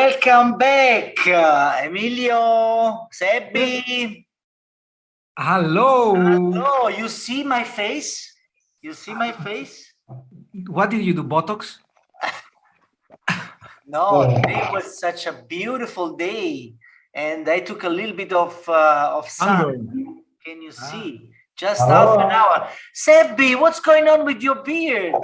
Welcome back, Emilio, Sebbi. Hello. Hello, you see my face? You see my face? What did you do, Botox? No, today was such a beautiful day, and I took a little bit of sun. Can you see? Just half an hour. Sebbi, what's going on with your beard?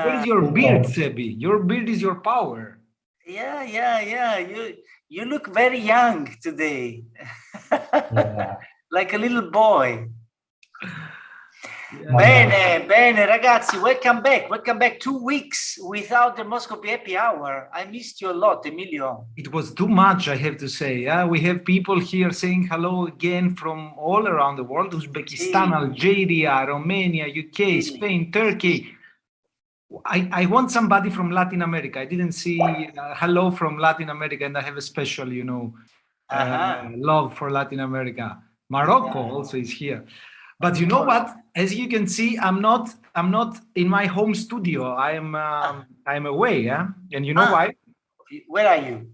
Where is your beard, Sebbi? Your beard is your power. Yeah. You look very young today. Like a little boy. Bene, ragazzi, welcome back. 2 weeks without Dermoscopy happy hour. I missed you a lot, Emilio. It was too much, I have to say. We have people here saying hello again from all around the world: Uzbekistan, Algeria, Romania, UK, Spain, Turkey. I want somebody from Latin America. I didn't see hello from Latin America, and I have a special, love for Latin America. Morocco also is here. But you know what? As you can see, I'm not in my home studio. I'm away, yeah. And you know why? Where are you?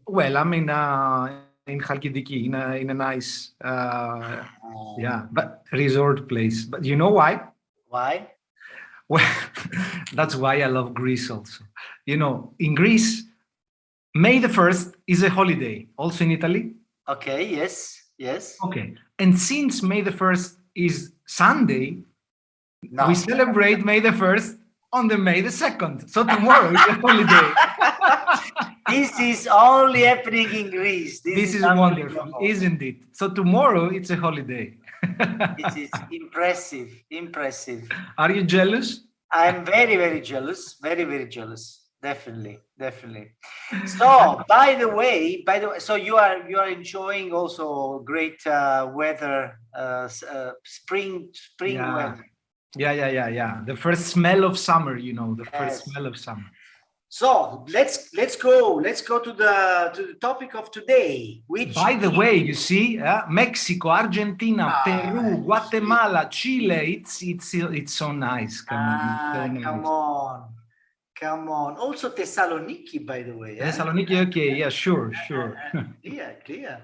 Well, I'm in Halkidiki, in a nice but resort place. But you know why? Why? Well, that's why I love Greece also. In Greece, May the 1st is a holiday, also in Italy. Okay, yes. Okay. And since May the 1st is Sunday, we celebrate May the 1st on the May the 2nd. So tomorrow is a holiday. This is only happening in Greece. This is wonderful, isn't it? So tomorrow it's a holiday. It is impressive. Are you jealous? I'm very jealous. Very jealous. Definitely. So, by the way, so you are enjoying also great weather, spring weather. Yeah. The first smell of summer, first smell of summer. So let's go to the topic of today, which, by the way, you see, Mexico, Argentina, Peru, Guatemala, Chile. It's so nice. Come on. Also Thessaloniki, by the way. Thessaloniki, okay, yeah, sure. Clear.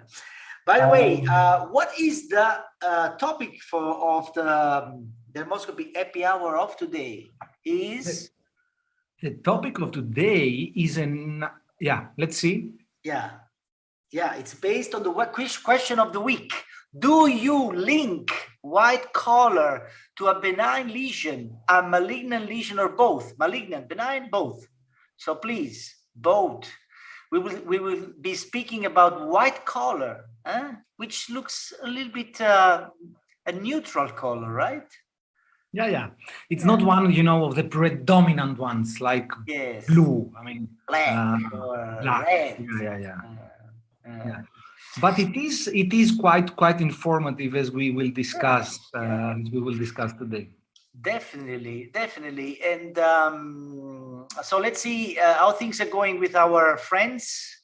By the way, what is the topic of the Dermoscopy happy hour of today? The topic of today is let's see. Yeah, it's based on the question of the week. Do you link white color to a benign lesion, a malignant lesion, or both? Malignant, benign, both. So please, both. We will be speaking about white color, which looks a little bit a neutral color, right? Yeah. It's not one, of the predominant ones like blue. I mean, black or red. Yeah. But it is quite informative, as we will discuss. Today. Definitely. And so let's see how things are going with our friends.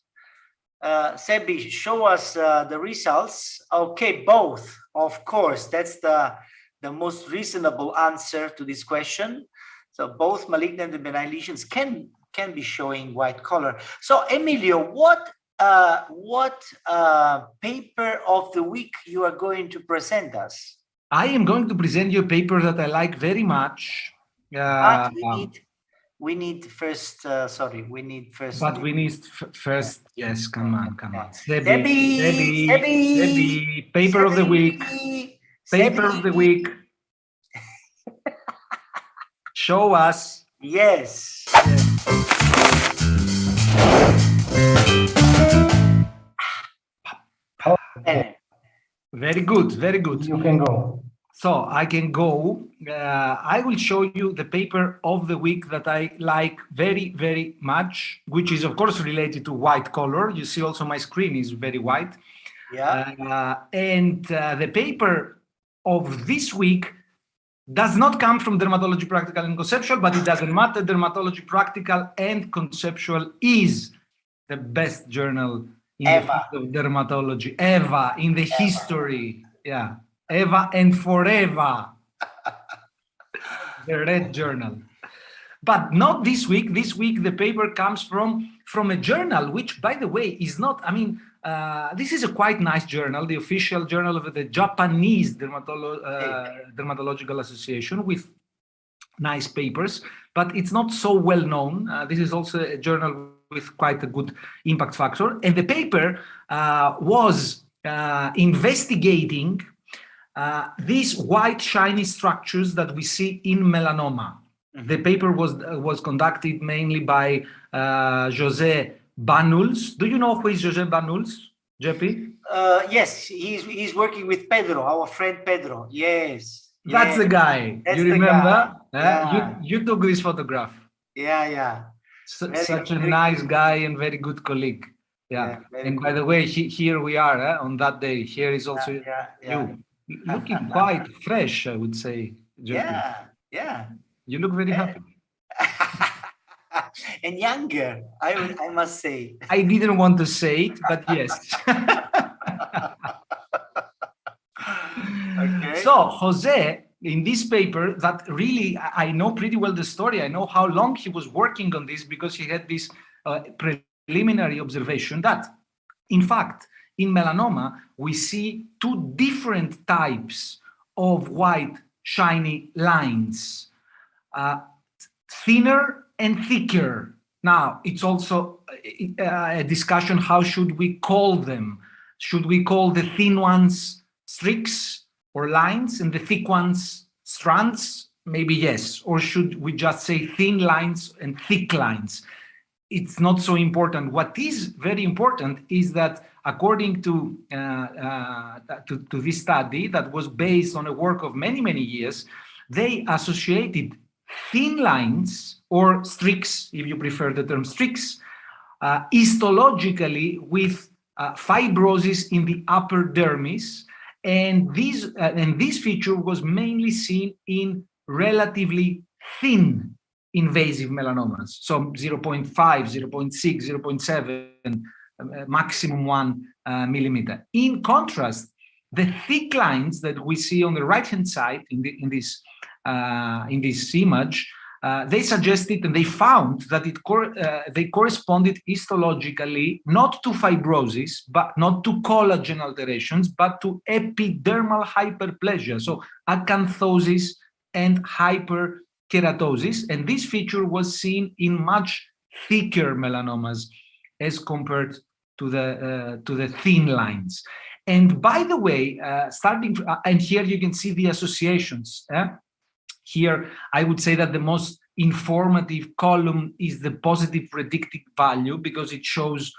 Sebbi, show us the results. Okay, both, of course. That's the most reasonable answer to this question. So both malignant and benign lesions can be showing white color. So Emilio, what paper of the week you are going to present us? I am going to present you a paper that I like very much. But we need first. But we need first. Yes, come on. Sebbi, paper of the week. Paper of the week. Show us. Yes. Very good. You can go. So I can go. I will show you the paper of the week that I like very, very much, which is of course related to white color. You see also my screen is very white. Yeah. And the paper of this week does not come from Dermatology Practical and Conceptual, but it doesn't matter. Dermatology Practical and Conceptual is the best journal in the field of dermatology ever in the history. Yeah, ever and forever. The Red Journal. But not this week. This week, the paper comes from a journal, which, by the way, is not, I mean, this is a quite nice journal, the official journal of the Japanese Dermatological Association, with nice papers, but it's not so well known. This is also a journal with quite a good impact factor. And the paper was investigating these white shiny structures that we see in melanoma. The paper was conducted mainly by José Banuls. Do you know who is José Banuls, Geppi? Yes, he's working with Pedro, our friend Pedro. Yes. That's the guy. That's you the remember? guy. Yeah. You took this photograph. Yeah. Such a nice guy and very good colleague. Yeah. And by the way, here we are on that day. Here is also you. Looking quite fresh, I would say. Geppi. Yeah. You look very happy. And younger, I must say. I didn't want to say it, but yes. Okay. So Jose, in this paper, that really, I know pretty well the story. I know how long he was working on this, because he had this preliminary observation that, in fact, in melanoma, we see two different types of white shiny lines, thinner and thicker. Now, it's also a discussion, how should we call them? Should we call the thin ones streaks or lines and the thick ones strands? Maybe yes. Or should we just say thin lines and thick lines? It's not so important. What is very important is that, according to this study that was based on a work of many years, they associated thin lines, or streaks, if you prefer the term streaks, histologically with fibrosis in the upper dermis. And this feature was mainly seen in relatively thin invasive melanomas, so 0.5, 0.6, 0.7, maximum 1 millimeter. In contrast, the thick lines that we see on the right-hand side in this image, they suggested and they found that they corresponded histologically not to fibrosis, but not to collagen alterations, but to epidermal hyperplasia, so acanthosis and hyperkeratosis. And this feature was seen in much thicker melanomas as compared to the thin lines. And by the way, and here you can see the associations. Here, I would say that the most informative column is the positive predictive value, because it shows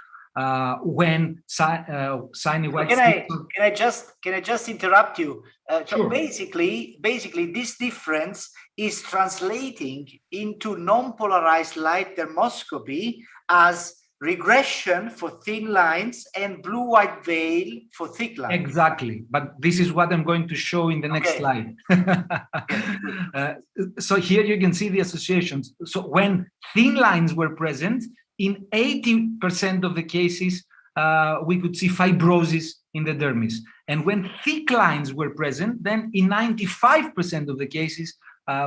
when shiny white. Can I just interrupt you? Sure. So basically, this difference is translating into non-polarized light dermoscopy as regression for thin lines and blue-white veil for thick lines. Exactly, but this is what I'm going to show in the next slide. So here you can see the associations. So when thin lines were present, in 80% of the cases, we could see fibrosis in the dermis. And when thick lines were present, then in 95% of the cases,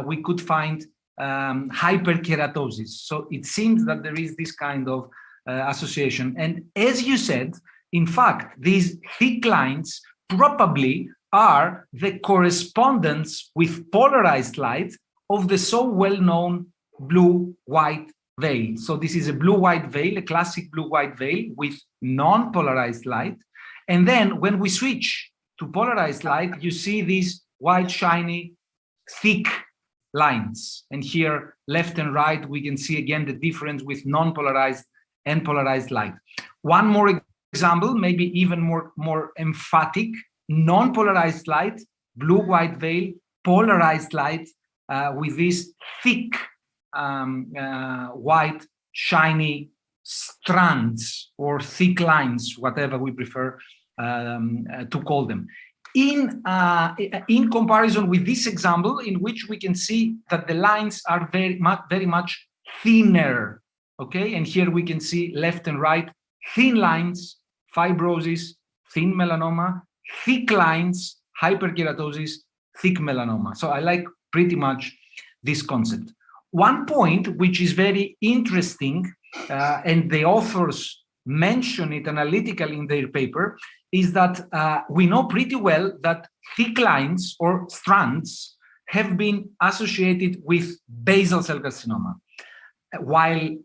we could find hyperkeratosis. So it seems that there is this kind of association. And as you said, in fact, these thick lines probably are the correspondence with polarized light of the so well-known blue-white veil. So this is a blue-white veil, a classic blue-white veil with non-polarized light. And then when we switch to polarized light, you see these white, shiny, thick lines. And here, left and right, we can see again the difference with non-polarized and polarized light. One more example, maybe even more emphatic: non-polarized light, blue-white veil, polarized light with these thick white shiny strands or thick lines, whatever we prefer to call them. In comparison with this example, in which we can see that the lines are very much thinner. Okay, and here we can see left and right, thin lines, fibrosis, thin melanoma, thick lines, hyperkeratosis, thick melanoma. So I like pretty much this concept. One point which is very interesting, and the authors mention it analytically in their paper, is that we know pretty well that thick lines or strands have been associated with basal cell carcinoma, while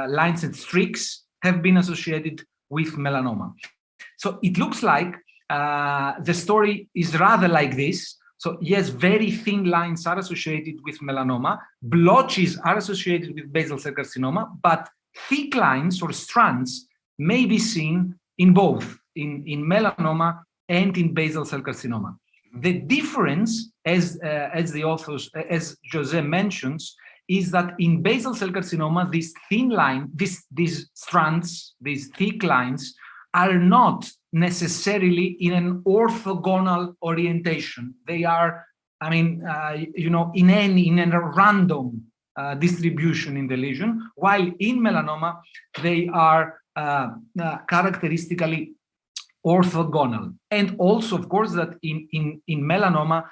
lines and streaks have been associated with melanoma. So it looks like the story is rather like this. So yes, very thin lines are associated with melanoma, blotches are associated with basal cell carcinoma, but thick lines or strands may be seen in both, in melanoma and in basal cell carcinoma. The difference, as the authors, as Jose mentions, is that in basal cell carcinoma, these thin lines, these strands, these thick lines, are not necessarily in an orthogonal orientation. They are, in a random distribution in the lesion, while in melanoma, they are characteristically orthogonal. And also, of course, that in melanoma,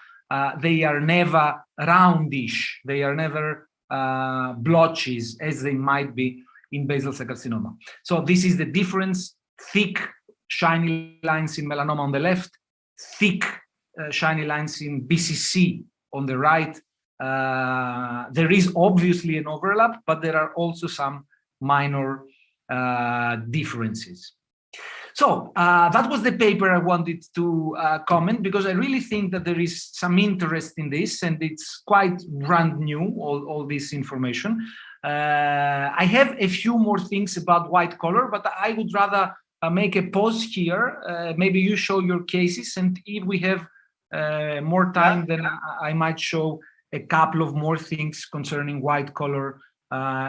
they are never roundish. They are never blotches as they might be in basal cell carcinoma. So this is the difference: thick, shiny lines in melanoma on the left, thick, shiny lines in BCC on the right. There is obviously an overlap, but there are also some minor differences. So that was the paper I wanted to comment, because I really think that there is some interest in this, and it's quite brand new, all this information. I have a few more things about white collar, but I would rather make a pause here. Maybe you show your cases, and if we have more time, then I might show a couple of more things concerning white collar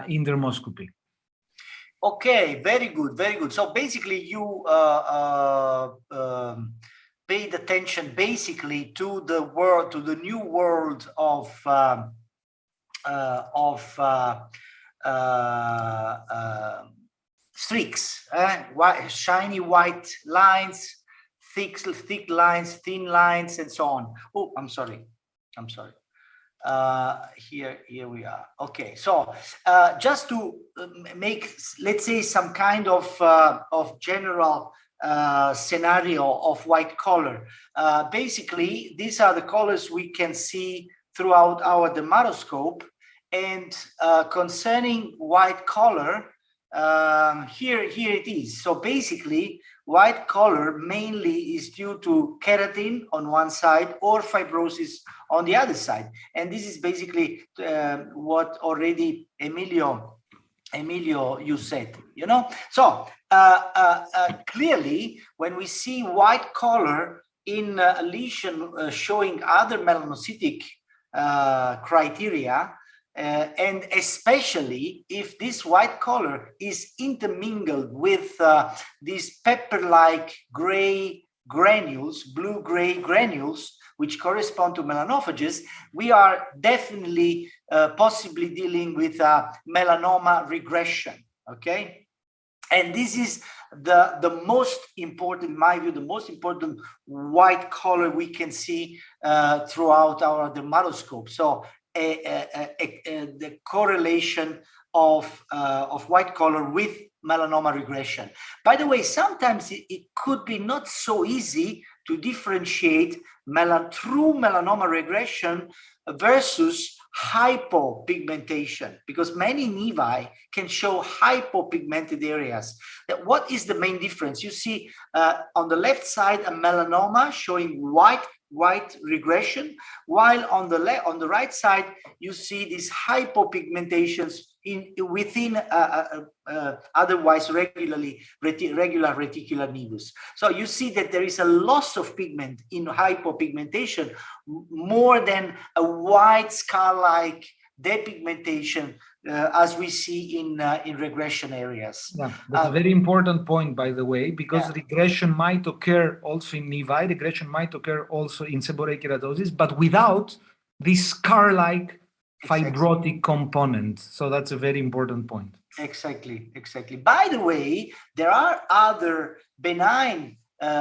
in dermoscopy. Okay, very good, very good. So basically, you paid attention basically to the world, to the new world of streaks, shiny white lines, thick lines, thin lines, and so on. Oh, I'm sorry. Here we are. Okay, so just to make, let's say, some kind of general scenario of white collar. Basically, these are the colors we can see throughout our dermatoscope. And concerning white collar, here it is. So basically, white collar mainly is due to keratin on one side or fibrosis on the other side. And this is basically what already Emilio you said, you know. So clearly, when we see white collar in a lesion showing other melanocytic criteria, and especially if this white color is intermingled with these pepper-like gray granules, blue-gray granules, which correspond to melanophages, we are definitely possibly dealing with a melanoma regression, okay? And this is the most important, in my view, the most important white color we can see throughout our dermatoscope. So the correlation of white color with melanoma regression. By the way, sometimes it could be not so easy to differentiate true melanoma regression versus hypopigmentation, because many nevi can show hypopigmented areas. What is the main difference? You see on the left side a melanoma showing white regression, while on the right side you see these hypopigmentations within otherwise regular reticular nevus. So you see that there is a loss of pigment in hypopigmentation more than a white scar-like depigmentation as we see in regression areas. Yeah, that's a very important point, by the way, because regression might occur also in nevi, regression might occur also in seborrheic keratosis, but without this scar-like fibrotic component. So that's a very important point. Exactly. By the way, there are other benign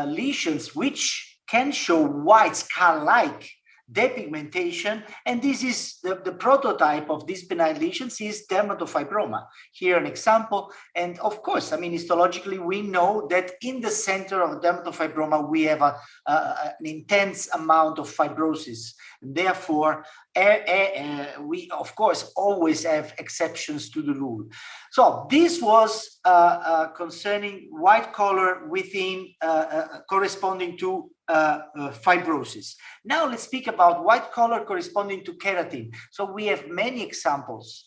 lesions which can show white scar-like depigmentation, and this is the prototype of these benign lesions is dermatofibroma. Here an example, and of course, I mean, histologically, we know that in the center of dermatofibroma, we have an intense amount of fibrosis. Therefore, we, of course, always have exceptions to the rule. So this was concerning white color within corresponding to fibrosis. Now let's speak about white color corresponding to keratin. So we have many examples.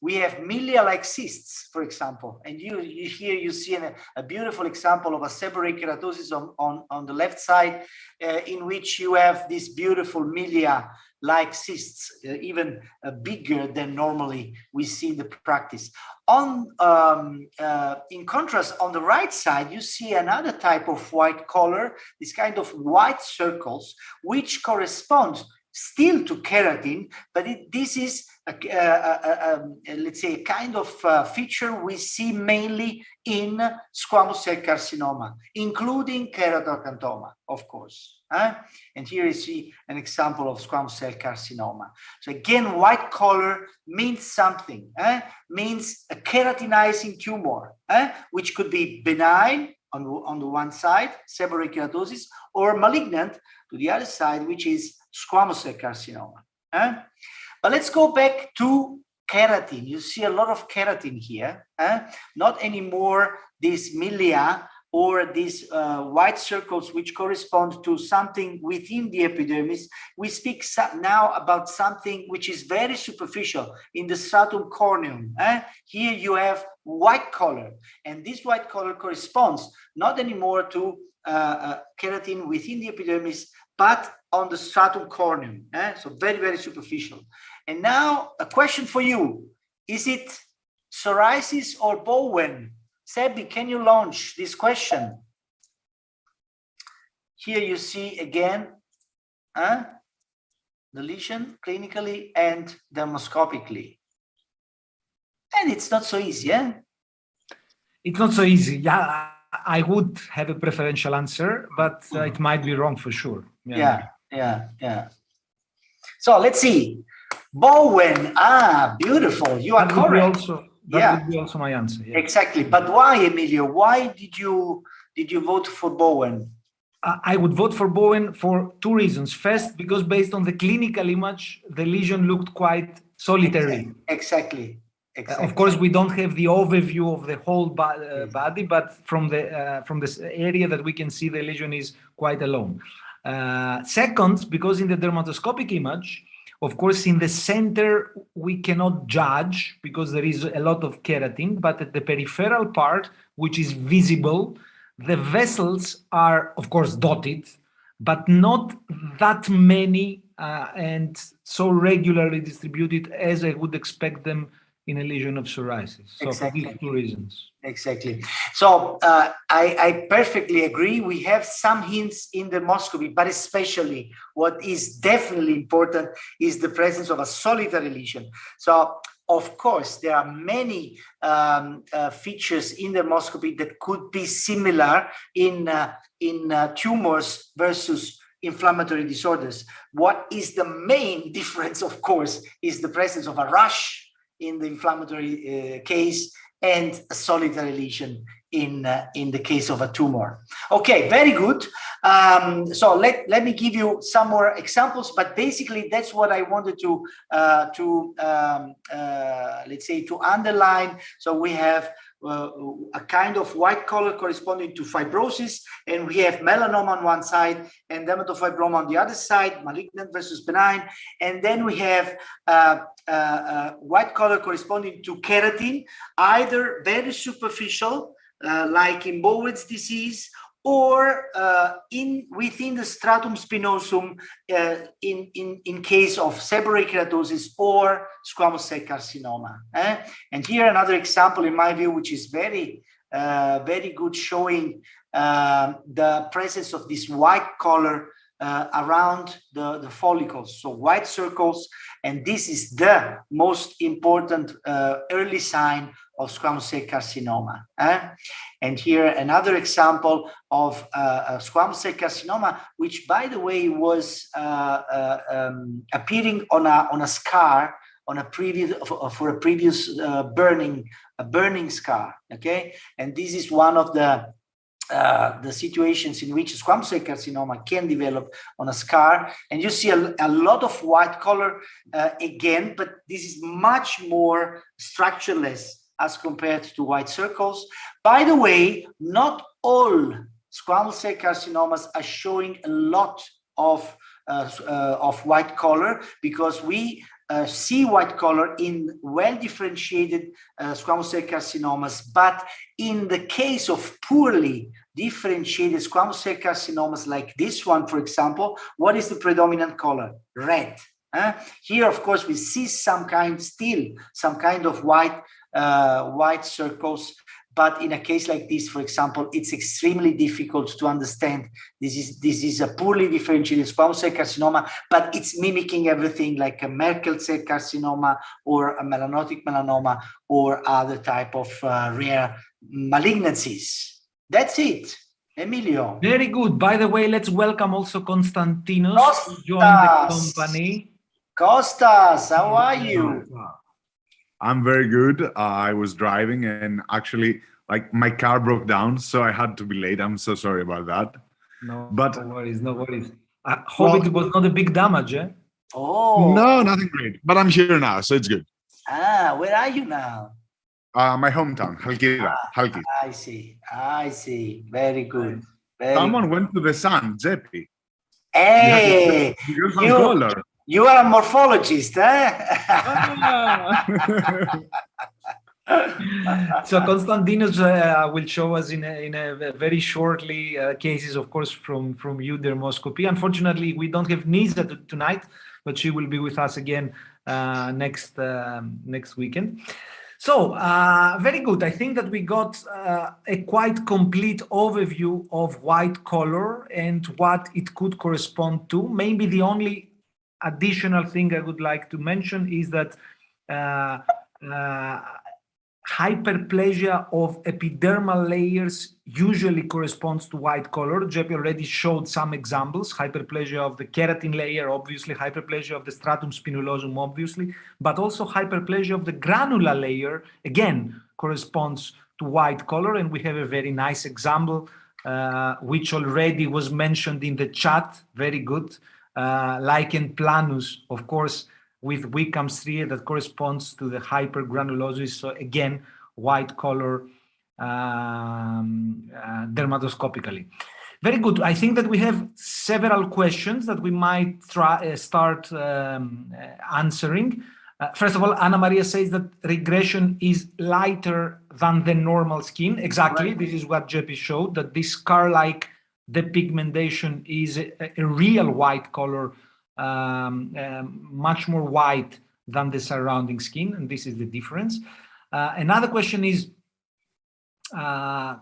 We have milia-like cysts, for example, and here you see a beautiful example of a seborrheic keratosis on the left side, in which you have this beautiful milia-like cysts, even bigger than normally we see in the practice. In contrast, on the right side, you see another type of white color, this kind of white circles, which correspond still to keratin, but this is let's say a kind of feature we see mainly in squamous cell carcinoma, including keratoacanthoma, of course. And here you see an example of squamous cell carcinoma. So again, white color means something, means a keratinizing tumor, which could be benign on the one side, seborrheic keratosis, or malignant to the other side, which is squamous cell carcinoma. But let's go back to keratin. You see a lot of keratin here, not anymore these milia or these white circles which correspond to something within the epidermis. We speak now about something which is very superficial in the stratum corneum. Here you have white color, and this white color corresponds not anymore to keratin within the epidermis, but on the stratum corneum. So very, very superficial. And now a question for you. Is it psoriasis or Bowen? Sebby, can you launch this question? Here you see again the lesion clinically and dermoscopically. And it's not so easy, eh? It's not so easy. Yeah, I would have a preferential answer, but it might be wrong for sure. Yeah. So let's see. Bowen, beautiful. You are correct. That would be also my answer. Yeah. Exactly. But why, Emilio? Why did you vote for Bowen? I would vote for Bowen for two reasons. First, because based on the clinical image, the lesion looked quite solitary. Exactly. Of course, we don't have the overview of the whole body, but from this area that we can see, the lesion is quite alone. Second, because in the dermatoscopic image, of course, in the center, we cannot judge because there is a lot of keratin, but at the peripheral part, which is visible, the vessels are, of course, dotted, but not that many and so regularly distributed as I would expect them in a lesion of psoriasis. So exactly. For these two reasons. Exactly. So I perfectly agree. We have some hints in dermoscopy, but especially what is definitely important is the presence of a solitary lesion. So of course, there are many features in dermoscopy that could be similar in tumors versus inflammatory disorders. What is the main difference, of course, is the presence of a rash in the inflammatory case and a solitary lesion in the case of a tumor. Okay, very good. So let me give you some more examples, but basically that's what I wanted to let's say to underline. So we have a kind of white color corresponding to fibrosis, and we have melanoma on one side and dermatofibroma on the other side, malignant versus benign, and then we have white color corresponding to keratin, either very superficial, like in Bowen's disease, or within the stratum spinosum in case of seborrheic keratosis or squamous cell carcinoma. And here another example, in my view, which is very good, showing the presence of this white color around the follicles, so white circles, and this is the most important early sign of squamous cell carcinoma. And here another example of squamous cell carcinoma, which, by the way, was appearing on a scar on a previous burning scar. Okay, and this is one of the situations in which squamous cell carcinoma can develop on a scar, and you see a lot of white color again, but this is much more structureless as compared to white circles. By the way, not all squamous cell carcinomas are showing a lot of white color, because we see white color in well-differentiated squamous cell carcinomas, but in the case of poorly differentiated squamous cell carcinomas like this one, for example, what is the predominant color? Red. Here, of course, we see some kind of white circles, but in a case like this, for example, it's extremely difficult to understand. This is a poorly differentiated squamous cell carcinoma, but it's mimicking everything like a Merkel cell carcinoma or a melanotic melanoma or other type of rare malignancies. That's it, Emilio. Very good. By the way, let's welcome also Konstantinos to join the company. Costas, how are you? I'm very good. I was driving and actually, like, my car broke down, so I had to be late. I'm so sorry about that. No worries. I hope it was not a big damage, eh? Oh. No, nothing great. But I'm here now, so it's good. Where are you now? My hometown, Halkira. I see. Very good. Someone went to the sun, Geppi. Hey, you are a morphologist, eh? So Konstantinos will show us in a very shortly cases, of course, from you, Dermoscopy. Unfortunately, we don't have Nisa tonight, but she will be with us again next weekend. So very good. I think that we got a quite complete overview of white color and what it could correspond to. Maybe the only additional thing I would like to mention is that hyperplasia of epidermal layers usually corresponds to white color. Geppi already showed some examples: hyperplasia of the keratin layer, obviously, hyperplasia of the stratum spinulosum, obviously, but also hyperplasia of the granular layer, again, corresponds to white color. And we have a very nice example, which already was mentioned in the chat. Very good. Lichen planus, of course, with Wickham's striae that corresponds to the hypergranulosis. So again, white color dermatoscopically. Very good. I think that we have several questions that we might start answering. First of all, Anna Maria says that regression is lighter than the normal skin. Exactly. Right. This is what Geppi showed, that this scar-like depigmentation is a real white color, much more white than the surrounding skin, and this is the difference. Another question is,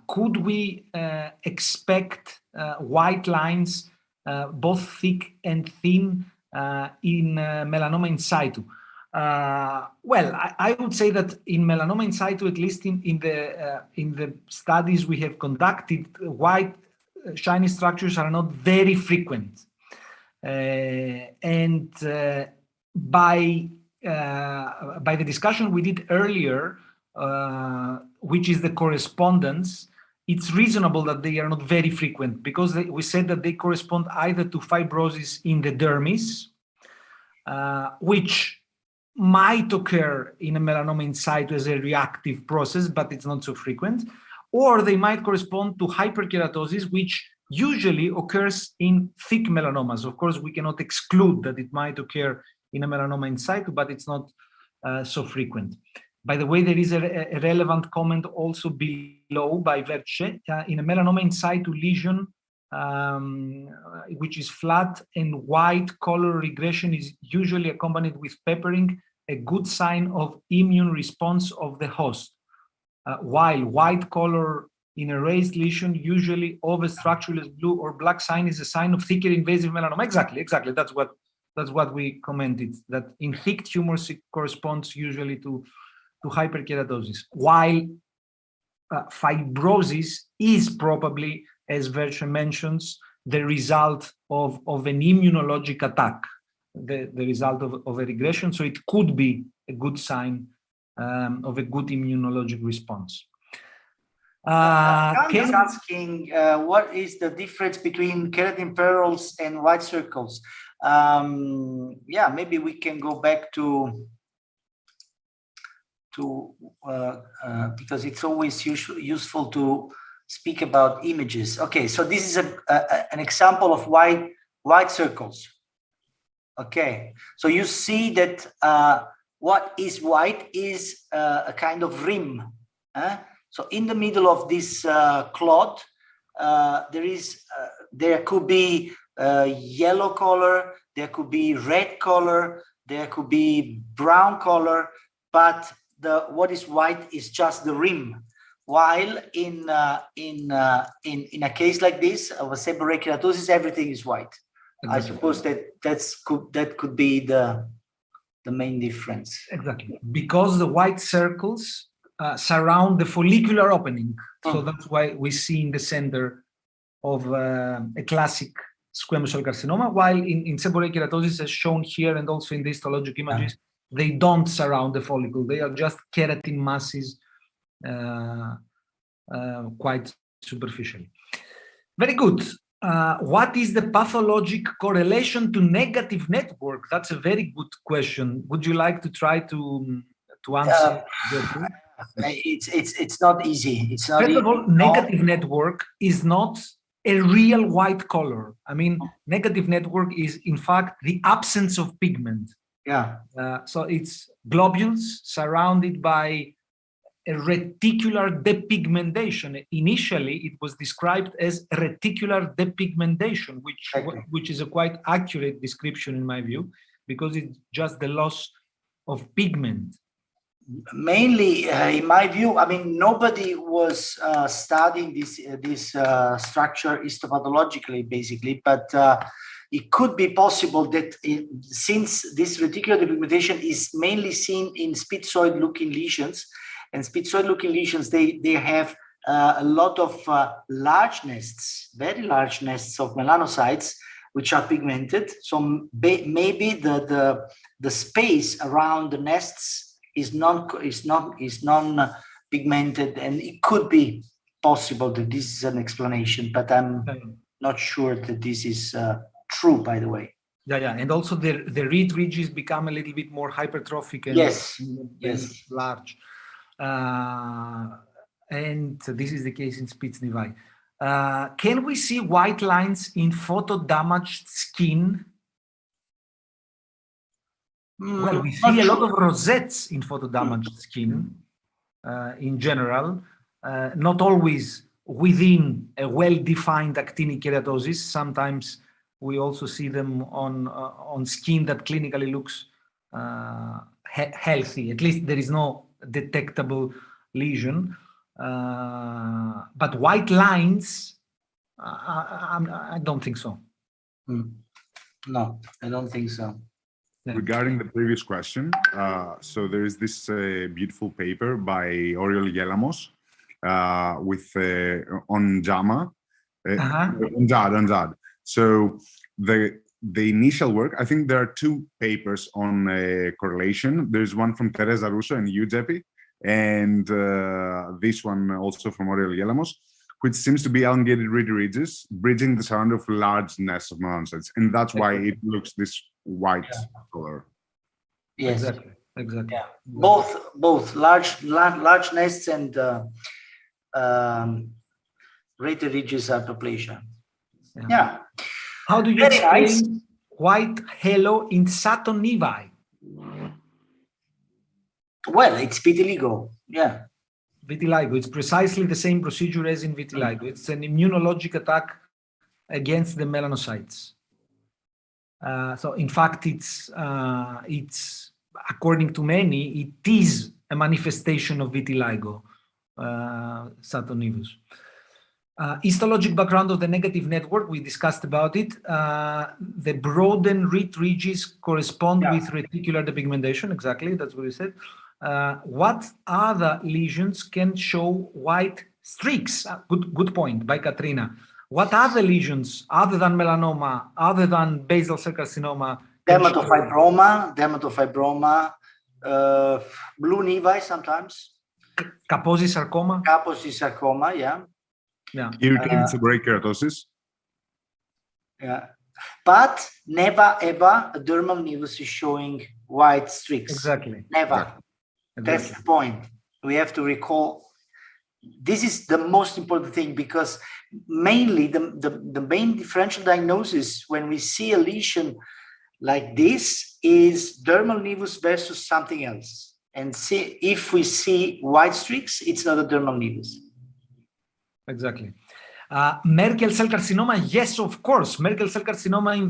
could we expect white lines, both thick and thin, in melanoma in situ? Well, I would say that in melanoma in situ, at least in the studies we have conducted, white shiny structures are not very frequent. And by the discussion we did earlier, which is the correspondence, it's reasonable that they are not very frequent, because we said that they correspond either to fibrosis in the dermis, which might occur in a melanoma in situ as a reactive process, but it's not so frequent, or they might correspond to hyperkeratosis, which usually occurs in thick melanomas. Of course, we cannot exclude that it might occur in a melanoma in situ, but it's not so frequent. By the way, there is a relevant comment also below by Verce. In a melanoma in situ lesion, which is flat and white color, regression is usually accompanied with peppering, a good sign of immune response of the host. While white color in a raised lesion, usually over structureless blue or black sign, is a sign of thicker invasive melanoma. Exactly. That's what we commented, that in thick tumors it corresponds usually to to hyperkeratosis, while fibrosis is probably, as Verche mentions, the result of an immunologic attack, the result of a regression. So it could be a good sign of a good immunologic response. Khan is asking what is the difference between keratin pearls and white circles? Yeah, maybe we can go back to because it's always useful to speak about images. Okay, so this is an example of white circles. Okay, so you see that what is white is a kind of rim. So in the middle of this clot, there could be yellow color, there could be red color, there could be brown color, but what is white is just the rim. While in a case like this of a seborrheic keratosis, everything is white. Exactly. I suppose that could be the main difference. Exactly, because the white circles surround the follicular opening. So that's why we see in the center of a classic squamous cell carcinoma, while in seborrheic keratosis, as shown here and also in the histologic images, they don't surround the follicle. They are just keratin masses quite superficially. Very good. What is the pathologic correlation to negative network? That's a very good question. Would you like to try to answer? It's not easy. It's not. First of all, negative network is not a real white color. I mean, negative network is in fact the absence of pigment. Yeah. So it's globules surrounded by a reticular depigmentation. Initially, it was described as reticular depigmentation, which is a quite accurate description in my view, because it's just the loss of pigment. Mainly, in my view, I mean, nobody was studying this structure histopathologically, basically, but it could be possible that since this reticular depigmentation is mainly seen in spitzoid-looking lesions, and spitzoid-looking lesions, they have a lot of large nests, very large nests of melanocytes, which are pigmented. So maybe the space around the nests is non-pigmented, and it could be possible that this is an explanation, but I'm not sure that this is true, by the way. Yeah, and also the reed ridges become a little bit more hypertrophic and large. And this is the case in Spitz-Nevi. Can we see white lines in photo-damaged skin? Well, we see a lot of rosettes in photo-damaged skin in general, not always within a well-defined actinic keratosis. Sometimes we also see them on skin that clinically looks healthy. At least there is no detectable lesion. But white lines, I don't think so. No, I don't think so. Regarding the previous question, so there is this beautiful paper by Aimilios Lallas with on JAMA, on JAD. So the initial work, I think there are two papers on correlation. There's one from Teresa Russo and you, Geppi, and this one also from Aimilios Lallas, which seems to be elongated reed ridges bridging the surround of large nests of melanocytes, and that's why it looks this white color. Yes, exactly. Yeah. Both large nests and rated ridges hyperplasia. Yeah. How do you explain white halo in Sato-Nevi? Well, it's vitiligo. Yeah. Vitiligo. It's precisely the same procedure as in vitiligo. It's an immunologic attack against the melanocytes. So, in fact, it's according to many, it is a manifestation of vitiligo, Sato-Nevus. Histologic background of the negative network, we discussed about it. The broadened reed ridges correspond with reticular depigmentation, exactly, that's what we said. what other lesions can show white streaks? Good point by Katrina. What other lesions, other than melanoma, other than basal cell carcinoma? Dermatofibroma, blue nevi sometimes. Kaposi sarcoma. Kaposi sarcoma, yeah. Yeah. Irritated seborrheic keratosis. Yeah. But never ever a dermal nevus is showing white streaks. Exactly. Never. Exactly. That's the point. We have to recall. This is the most important thing, because mainly the main differential diagnosis when we see a lesion like this is dermal nevus versus something else. And see if we see white streaks, it's not a dermal nevus. Exactly. Merkel cell carcinoma, yes, of course. Merkel cell carcinoma in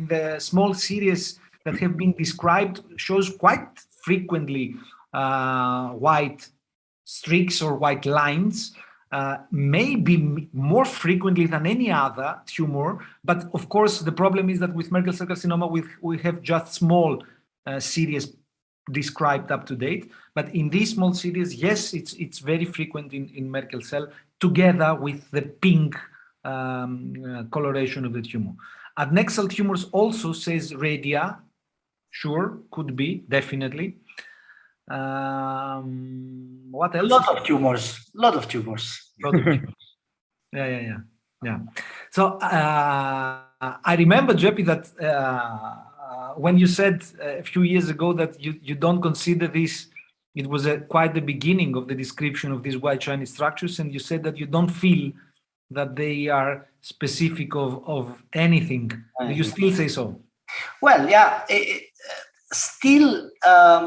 the small series that have been described shows quite frequently white streaks or white lines, maybe more frequently than any other tumor. But of course, the problem is that with Merkel cell carcinoma, we have just small series described up to date. But in this small series, yes, it's very frequent in Merkel cell, together with the pink coloration of the tumor. Adnexal tumors also says radia. Sure, could be, definitely. What else? A lot of tumors. Yeah. So I remember, Geppi, that when you said a few years ago that you don't consider this, it was quite the beginning of the description of these white shiny structures, and you said that you don't feel that they are specific of anything. Do you still say so? Well, yeah, still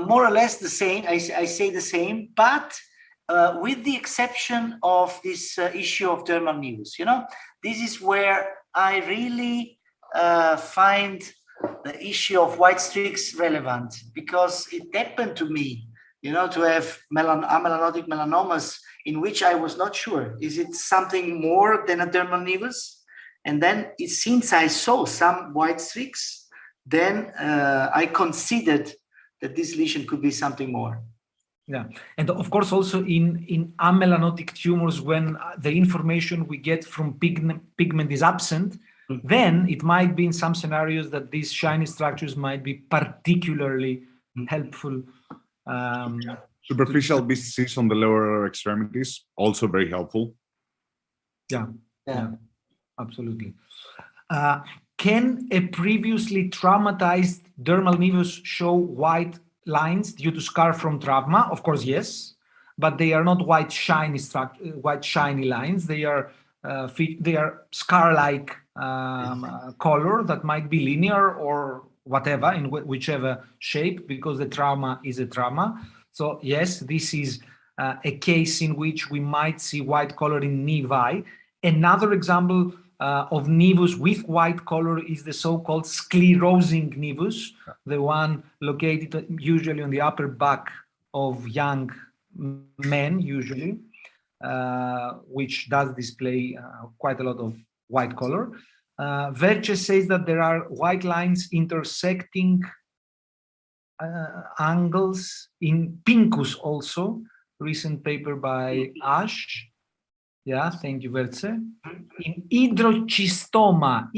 more or less the same. I say the same, but with the exception of this issue of dermal nevus. You know, this is where I really find the issue of white streaks relevant, because it happened to me, you know, to have amelanotic melanomas in which I was not sure, is it something more than a dermal nevus? And then since I saw some white streaks, then I considered that this lesion could be something more. Yeah, and of course also in amelanotic tumors, when the information we get from pigment is absent, then it might be in some scenarios that these shiny structures might be particularly helpful. Superficial BCCs on the lower extremities, also very helpful. Yeah, absolutely. Can a previously traumatized dermal nevus show white lines due to scar from trauma? Of course, yes, but they are not white shiny lines. They are scar-like color that might be linear or whatever, in whichever shape, because the trauma is a trauma. So yes, this is a case in which we might see white color in nevi. Another example of nevus with white color is the so-called sclerosing nevus, the one located usually on the upper back of young men, usually, which does display quite a lot of white color. Verce says that there are white lines intersecting angles in pincus also. Recent paper by Ash. Yeah, thank you, Verce. In hydrochistoma.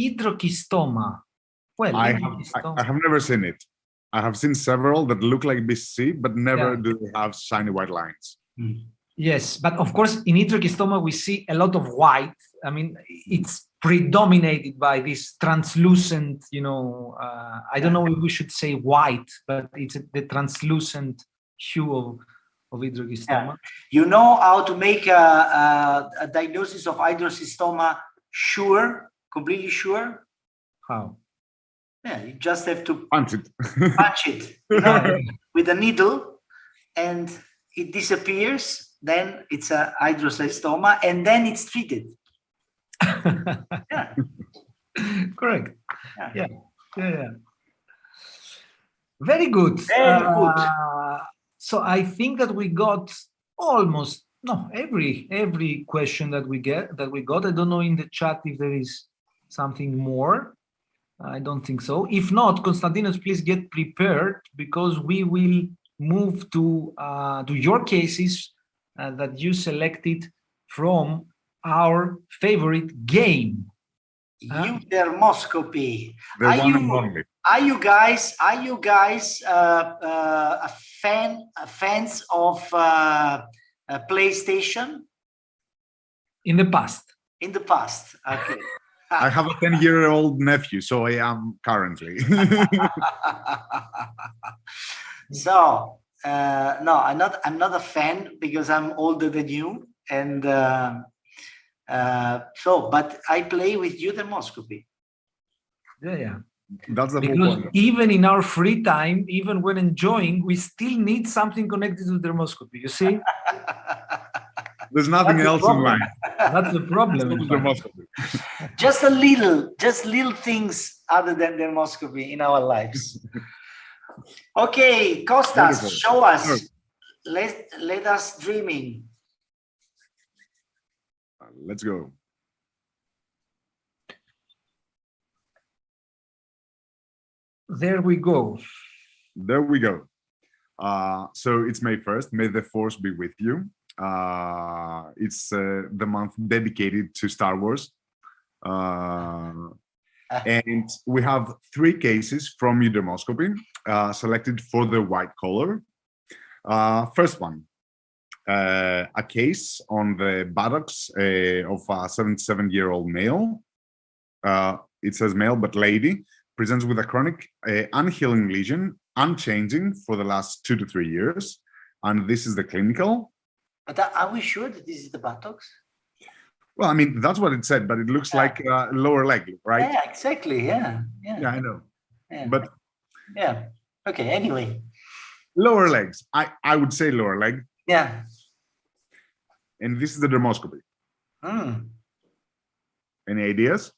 Well, I have never seen it. I have seen several that look like BCC, but never do they have shiny white lines. Yes, but of course, in hydrochistoma, we see a lot of white. I mean, it's predominated by this translucent, you know, I don't know if we should say white, but it's the translucent hue of hydrochistoma. Yeah. You know how to make a diagnosis of hydrochistoma sure, completely sure? How? Yeah, you just have to punch it, you know, with a needle, and it disappears. Then it's a hydrochistoma, and then it's treated. Yeah. Correct. Yeah. Very good. Very good. So I think that we got almost every question that we got. I don't know in the chat if there is something more. I don't think so. If not, Konstantinos, please get prepared, because we will move to your cases that you selected from our favorite game. Dermoscopy. The one and only. Are you guys fans of PlayStation? In the past. In the past, okay. I have a 10-year-old nephew, so I am currently. So no, I'm not a fan because I'm older than you, and but I play with you Dermoscopy. Yeah. That's the because whole point. Even in our free time, even when enjoying, we still need something connected to Dermoscopy. You see? There's nothing else in life. That's the problem. Just little things other than Dermoscopy in our lives. Okay, Kostas, Wonderful. show us. Sure. Let us dreaming. Let's go. There we go. There we go. So it's May 1st. May the force be with you. It's the month dedicated to Star Wars. And we have 3 cases from Dermoscopy selected for the white collar. First one, a case on the buttocks of a 77-year-old male. It says male, but lady, presents with a chronic unhealing lesion, unchanging for the last 2 to 3 years. And this is the clinical. But are we sure that this is the buttocks? Well, I mean, that's what it said, but it looks like lower leg, right? Yeah, exactly. Yeah, I know. Yeah. But yeah. Okay. Anyway. Lower legs. I would say lower leg. Yeah. And this is the Dermoscopy. Any ideas?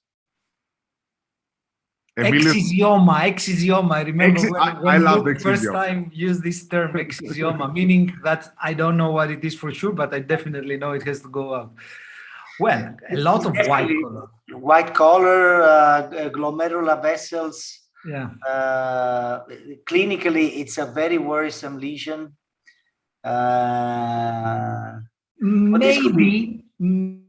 Excisioma. I remember when love Luke first time used this term, excisioma, meaning that I don't know what it is for sure, but I definitely know it has to go up. Well, a lot of white collar. White collar, glomerular vessels. Yeah. Clinically, it's a very worrisome lesion.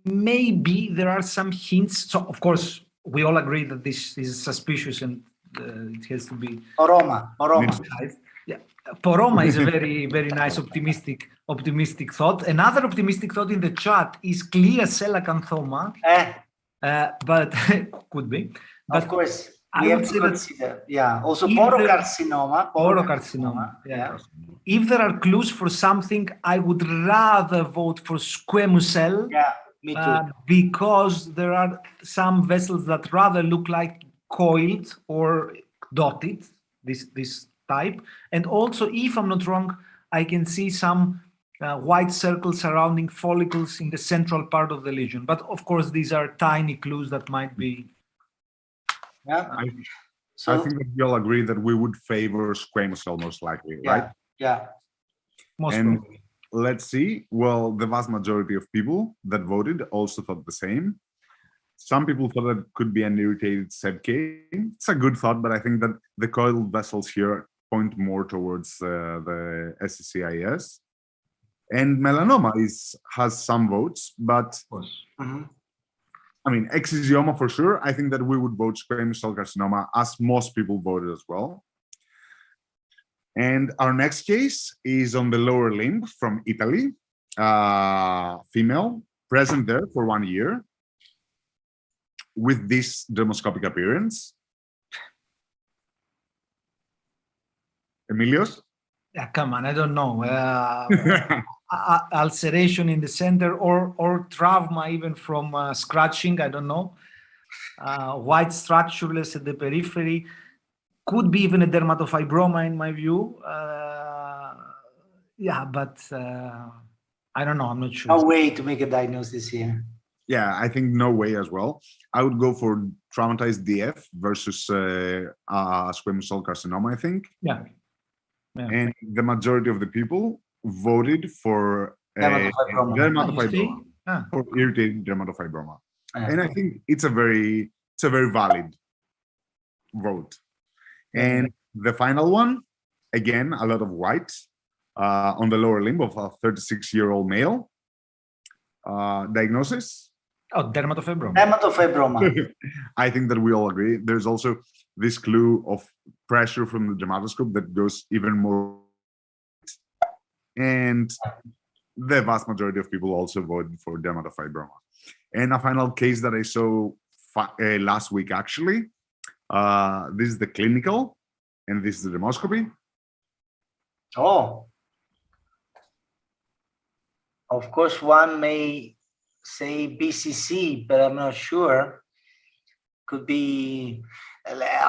Maybe there are some hints. So, of course, we all agree that this is suspicious and it has to be. Poroma. Yeah, poroma is a very, very nice optimistic thought. Another optimistic thought in the chat is clear cell acanthoma, but could be. But of course, I would say consider. Yeah, also porocarcinoma. Porocarcinoma. Yeah. If there are clues for something, I would rather vote for squamous cell. Yeah, me too. Because there are some vessels that rather look like coiled or dotted. This type, and also, if I'm not wrong, I can see some white circles surrounding follicles in the central part of the lesion. But of course, these are tiny clues that might be. Yeah. I think that we all agree that we would favor squamous cell most likely, right? Yeah. And let's see. Well, the vast majority of people that voted also thought the same. Some people thought that it could be an irritated sepke. It's a good thought, but I think that the coiled vessels here point more towards the SCCIS. And melanoma has some votes, but I mean, excisioma for sure. I think that we would vote squamous cell carcinoma, as most people voted as well. And our next case is on the lower limb from Italy, female, present there for 1 year, with this dermoscopic appearance. Aimilios? Yeah, come on, I don't know. Ulceration in the center or trauma even from scratching, I don't know. White structureless at the periphery. Could be even a dermatofibroma in my view. Yeah, but I don't know, I'm not sure. No way to make a diagnosis here. Yeah, I think no way as well. I would go for traumatized DF versus squamous cell carcinoma, I think. Yeah. And the majority of the people voted for dermatofibroma, for irritated dermatofibroma. And I think it's a very valid vote. And the final one, again, a lot of white. on the lower limb of a 36-year-old male. Diagnosis? Oh, dermatofibroma. Dermatofibroma. I think that we all agree. There's also this clue of pressure from the dermatoscope that goes even more. And the vast majority of people also voted for dermatofibroma. And a final case that I saw last week, actually, this is the clinical, and this is the dermoscopy. Oh. Of course, one may say BCC, but I'm not sure. Could be,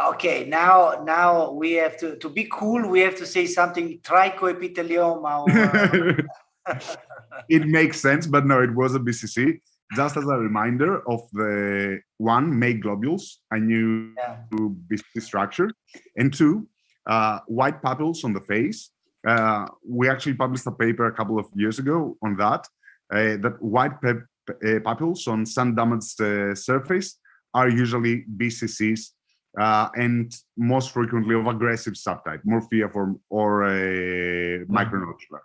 okay, now we have to be cool, we have to say something trichoepithelioma. Or, it makes sense, but no, it was a BCC. Just as a reminder of the one, make globules, a new BCC structure, and two, white papules on the face. We actually published a paper a couple of years ago on that, that white papules on sun-damaged surface are usually BCCs, and most frequently of aggressive subtype, morphiiform or micronodular.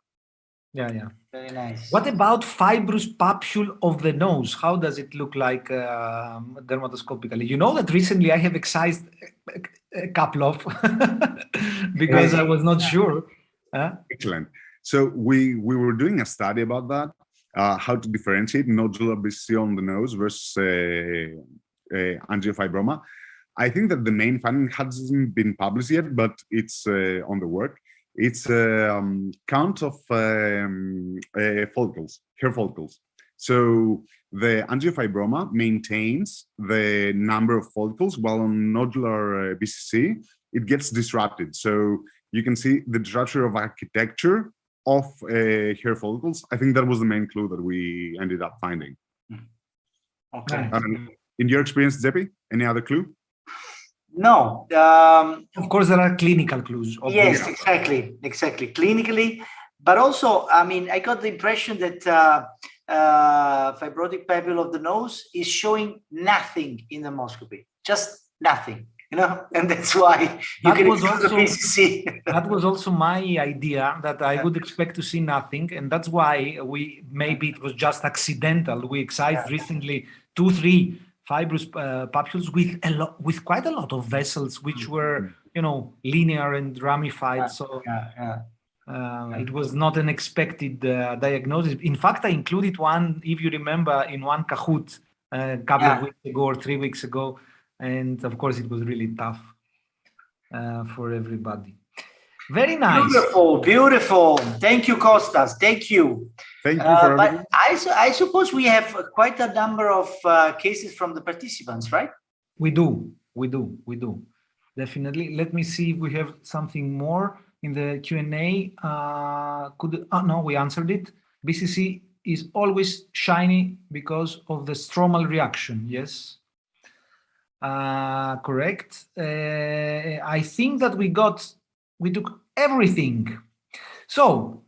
Yeah. Very nice. What about fibrous papule of the nose? How does it look like dermatoscopically? You know that recently I have excised a couple of because I was not sure. Excellent. So we were doing a study about that, how to differentiate nodular BCC on the nose versus angiofibroma. I think that the main finding hasn't been published yet, but it's on the work. It's count of follicles, hair follicles. So the angiofibroma maintains the number of follicles, while on nodular BCC, it gets disrupted. So you can see the disruption of architecture of hair follicles. I think that was the main clue that we ended up finding. Okay. In your experience, Geppi, any other clue? No. Of course, there are clinical clues. Yes, exactly. Clinically, but also, I mean, I got the impression that fibrotic papule of the nose is showing nothing in the dermoscopy, just nothing, you know, and that's why you can exclude the BCC. That was also my idea, that I would expect to see nothing, and that's why maybe it was just accidental. We excised recently 2-3 fibrous papules with quite a lot of vessels, which were, you know, linear and ramified. So it was not an expected diagnosis. In fact, I included one, if you remember, in one Kahoot a couple of weeks ago or 3 weeks ago. And of course, it was really tough for everybody. Very nice. Beautiful. Thank you, Kostas. Thank you. Thank you for everything. But I suppose we have quite a number of cases from the participants, right? We do. Definitely. Let me see if we have something more in the Q&A. No, we answered it. BCC is always shiny because of the stromal reaction. Yes. Correct. I think that we took everything. So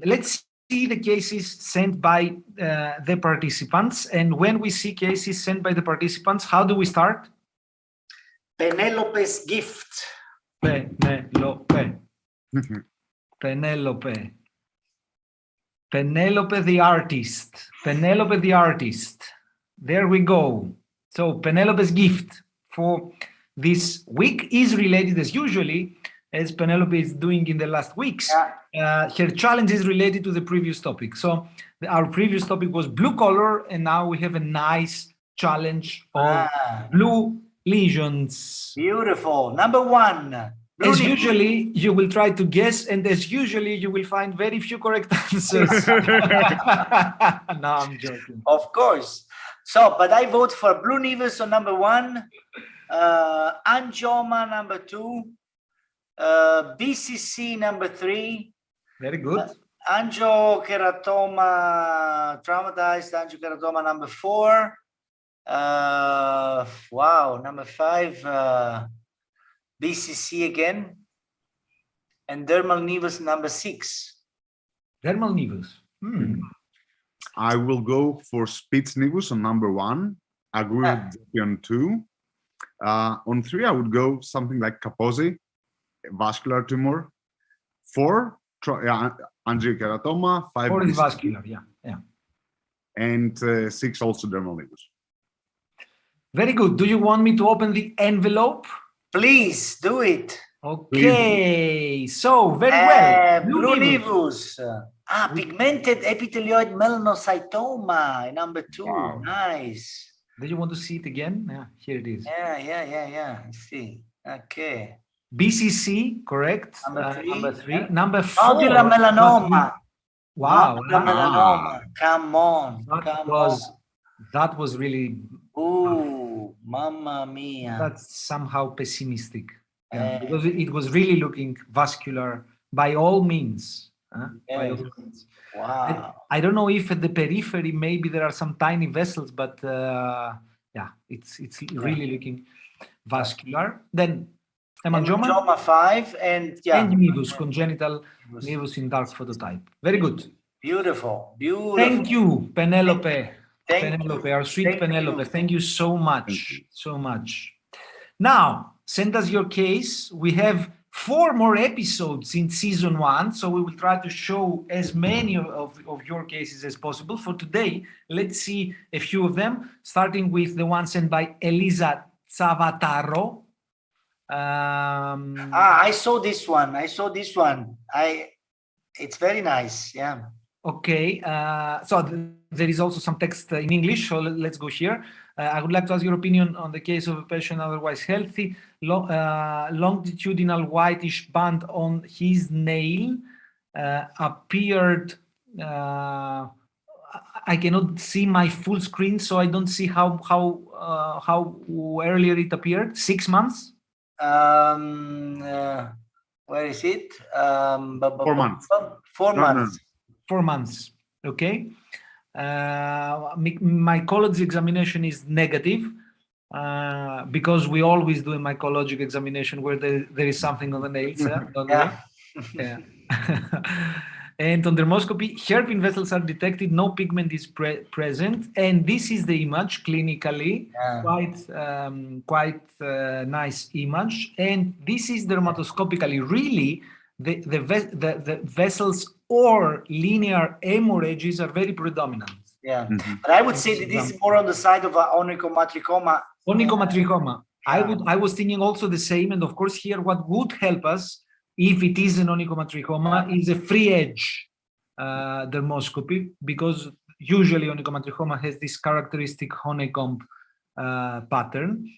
let's see the cases sent by the participants. And when we see cases sent by the participants, how do we start? Penelope's gift. Penelope the artist. Penelope the artist. There we go. So Penelope's gift for this week is related, as usually, as Penelope is doing in the last weeks. Her challenge is related to the previous topic. So our previous topic was blue color, and now we have a nice challenge of blue lesions. Beautiful. Number one. As usually, you will try to guess, and as usually, you will find very few correct answers. No, I'm joking. Of course. So, but I vote for blue nevus on number one, angioma number two, BCC number three. Very good. Angiokeratoma, traumatized angiokeratoma number four. Wow, number five, BCC again. And dermal nevus number six. Dermal nevus. I will go for Spitz nevus on number one. I agree with Geppi on two. On three, I would go something like Kaposi, vascular tumor. 4 angiokeratoma, 5 4 is BCC, vascular, yeah. and 6 also dermal nevus. Very good. Do you want me to open the envelope? Please do it. Okay, so very well. Blue nevus. Pigmented epithelioid melanocytoma, number 2. Wow. Nice. Do you want to see it again? Yeah, here it is. Yeah. Let's see. Okay. BCC, correct. Number 3. Yeah. Number 4. Nodular melanoma. Wow. Nodular melanoma. Come on. That was really. Ooh, mamma mia. That's somehow pessimistic. Yeah, because it was really looking vascular by all means. By all means. Wow. I don't know if at the periphery maybe there are some tiny vessels, but it's really looking vascular. Then hemangioma 5 and nevus, congenital nevus in dark phototype. Very good. Beautiful. Thank you, Penelope. Thank Penelope, our sweet Penelope. Thank you so much. So much. Now, send us your case. We have 4 more episodes in season 1, so we will try to show as many of your cases as possible. For today, let's see a few of them, starting with the one sent by Elisa Zavataro. I saw this one. It's very nice. Yeah. Okay. So there is also some text in English. So let's go here. I would like to ask your opinion on the case of a patient otherwise healthy, longitudinal whitish band on his nail appeared. I cannot see my full screen, so I don't see how earlier it appeared. 6 months. Where is it? 4 months. 4 months. 4 months. Okay. My mycology examination is negative because we always do a mycologic examination where there is something on the nails. Yeah. And on dermoscopy, hairpin vessels are detected, no pigment is present, and this is the image clinically. Quite nice image, and this is dermatoscopically. Really, the vessels or linear hemorrhages are very predominant. Yeah, but I would say that this is more on the side of onychomatricoma. Onychomatricoma. I was thinking also the same, and of course here what would help us if it is an onychomatricoma is a free edge dermoscopy, because usually onychomatricoma has this characteristic honeycomb pattern.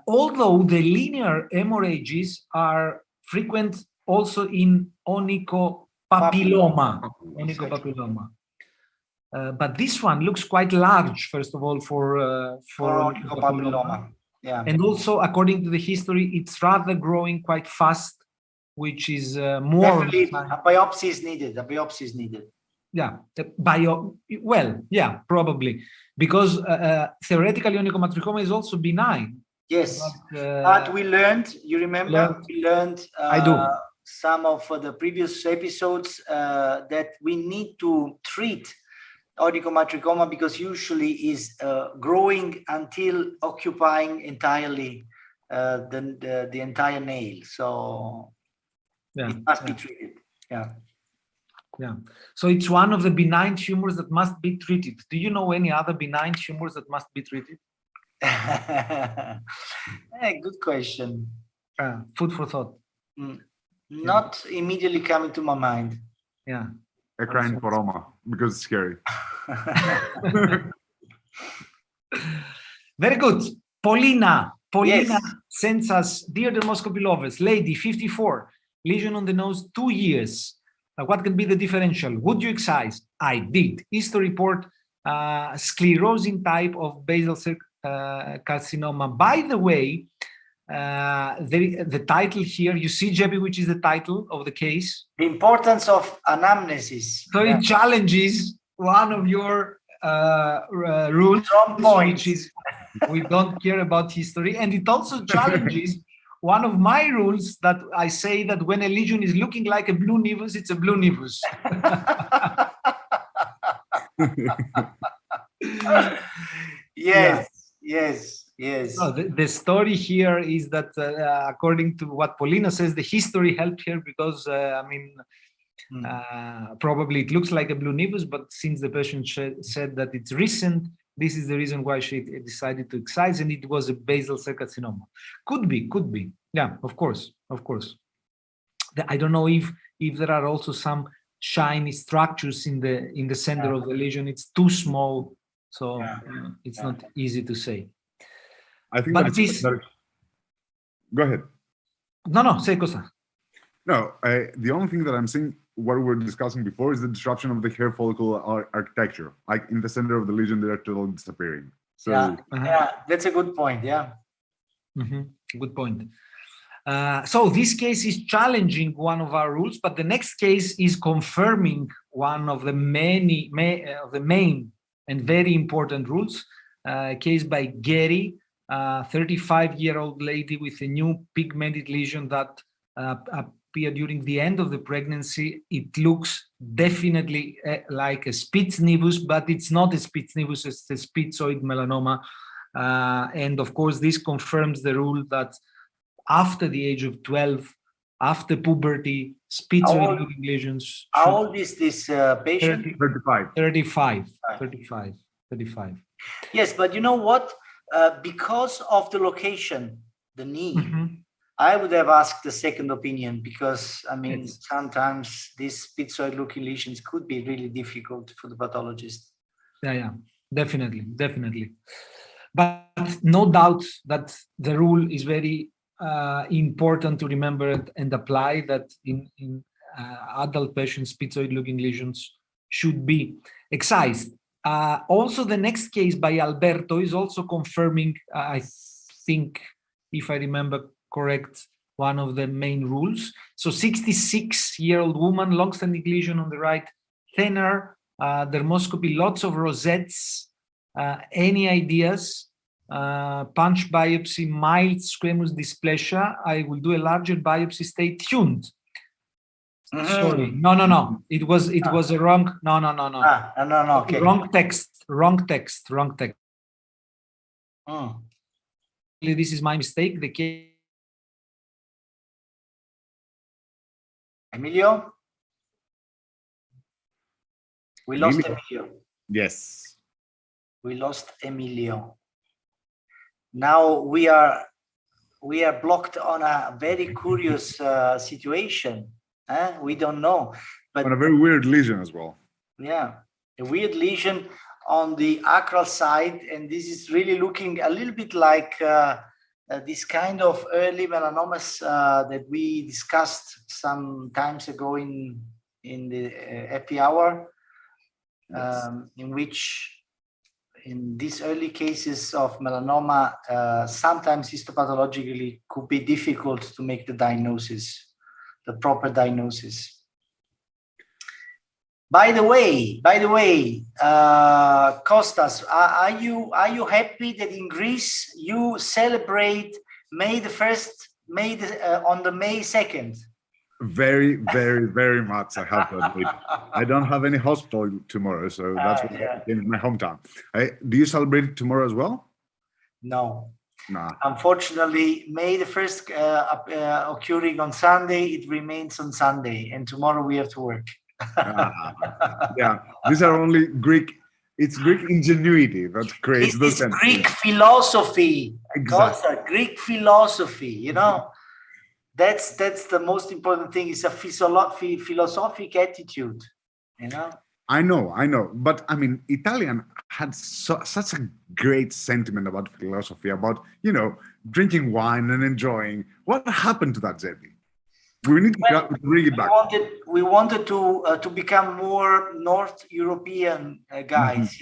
Although the linear hemorrhages are frequent also in onychopapilloma. But this one looks quite large, first of all, for onychopapilloma. Yeah. And also, according to the history, it's rather growing quite fast, which is more. Definitely, a biopsy is needed. Yeah, probably, because theoretically onychomatricoma is also benign. Yes, but we learned. You remember? We learned. I do. Some of the previous episodes that we need to treat onychomatricoma because usually is growing until occupying entirely the entire nail. So it must be treated. Yeah. So it's one of the benign tumors that must be treated. Do you know any other benign tumors that must be treated? Good question. Food for thought. Not immediately coming to my mind. Yeah. Ecrine poroma, because it's scary. Very good. Paulina Yes. sends us, dear dermoscopy lovers, lady 54, lesion on the nose 2 years. What can be the differential? Would you excise? I did. History report sclerosing type of basal cell carcinoma. By the way, the title here, you see, Geppi, which is the title of the case? The importance of anamnesis. So it challenges one of your rules, which is we don't care about history. And it also challenges one of my rules that I say that when a lesion is looking like a blue nevus, it's a blue nevus. Yes. Yes. No, the story here is that according to what Paulina says, the history helped here because, probably it looks like a blue nevus, but since the patient said that it's recent, this is the reason why she decided to excise, and it was a basal cell carcinoma. Could be. Yeah, of course. I don't know if there are also some shiny structures in the center of the lesion. It's too small, so it's not easy to say. I think But go ahead. No, say cosa. No, the only thing that I'm seeing, what we were discussing before, is the disruption of the hair follicle architecture. Like in the center of the lesion, they're totally disappearing. So that's a good point. Yeah. Good point. So this case is challenging one of our rules, but the next case is confirming one of the main and very important rules. Case by Geppi, 35-year-old lady with a new pigmented lesion that appeared during the end of the pregnancy. It looks definitely like a Spitz nevus, but it's not a Spitz nevus, it's a spitzoid melanoma. And of course, this confirms the rule that after the age of 12, after puberty, spitzoid-looking lesions. How old is this patient? 35. Yes, but you know what? Because of the location, the knee, I would have asked the second opinion because, sometimes these spitzoid-looking lesions could be really difficult for the pathologist. Yeah, definitely. But no doubt that the rule is very important to remember and apply, that in adult patients, spitzoid-looking lesions should be excised. Also, the next case by Alberto is also confirming, I think, if I remember correct, one of the main rules. So 66-year-old woman, long-standing lesion on the right thenar, dermoscopy, lots of rosettes. Any ideas? Punch biopsy, mild squamous dysplasia. I will do a larger biopsy. Stay tuned. Sorry, no. It was a wrong. No. Okay. Wrong text. This is my mistake. The case. Emilio? We lost Emilio. Yes. We lost Emilio. Now we are blocked on a very curious situation. We don't know. But on a very weird lesion as well. Yeah, a weird lesion on the acral side, and this is really looking a little bit like this kind of early melanomas that we discussed some times ago in the happy hour, in which in these early cases of melanoma, sometimes histopathologically could be difficult to make the diagnosis, the proper diagnosis. By the way, Kostas, are you happy that in Greece you celebrate May the 1st, on the May 2nd? Very, very, very much. I have to admit, I don't have any hospital tomorrow, so that's what in my hometown. Do you celebrate tomorrow as well? No. Nah. Unfortunately, May the 1st occurring on Sunday, it remains on Sunday, and tomorrow we have to work. Yeah, these are only Greek. It's Greek ingenuity that creates those. It's Greek philosophy. Exactly. Greek philosophy. You know, that's the most important thing. It's a philosophic attitude. You know. I know, but I mean, Italian had such a great sentiment about philosophy, about drinking wine and enjoying. What happened to that, Geppi? We need to bring it back. We wanted to become more North European guys,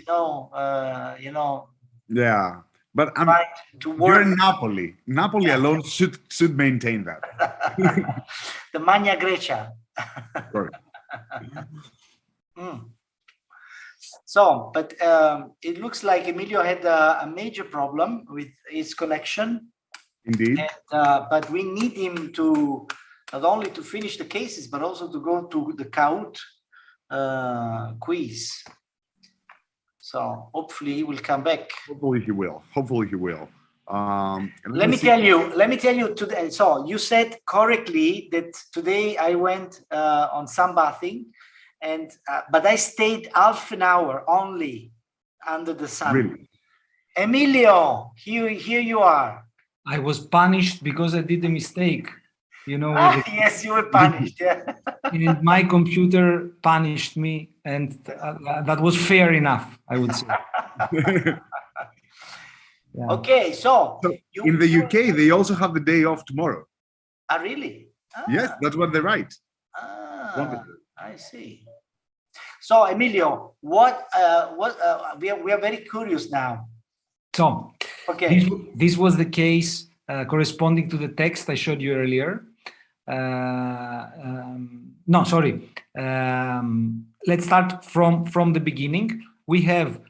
Yeah, but you're in Napoli. Napoli alone should maintain that. The Magna Grecia. Sorry. So, but it looks like Emilio had a major problem with his connection. Indeed. But we need him to not only to finish the cases, but also to go to the Kahoot quiz. So hopefully he will come back. Hopefully he will. Let me tell you today. So you said correctly that today I went on sunbathing, and but I stayed half an hour only under the sun. Really? Emilio, here you are. I was punished because I did a mistake. You know, yes, you were punished. Yeah. And my computer punished me, and that was fair enough, I would say. Yeah. Okay, so in the UK, they also have the day off tomorrow. Ah, really? Yes, that's what they write. I see. So, Emilio, we are very curious now. So, okay, this was the case corresponding to the text I showed you earlier. No, sorry. Let's start from the beginning. We have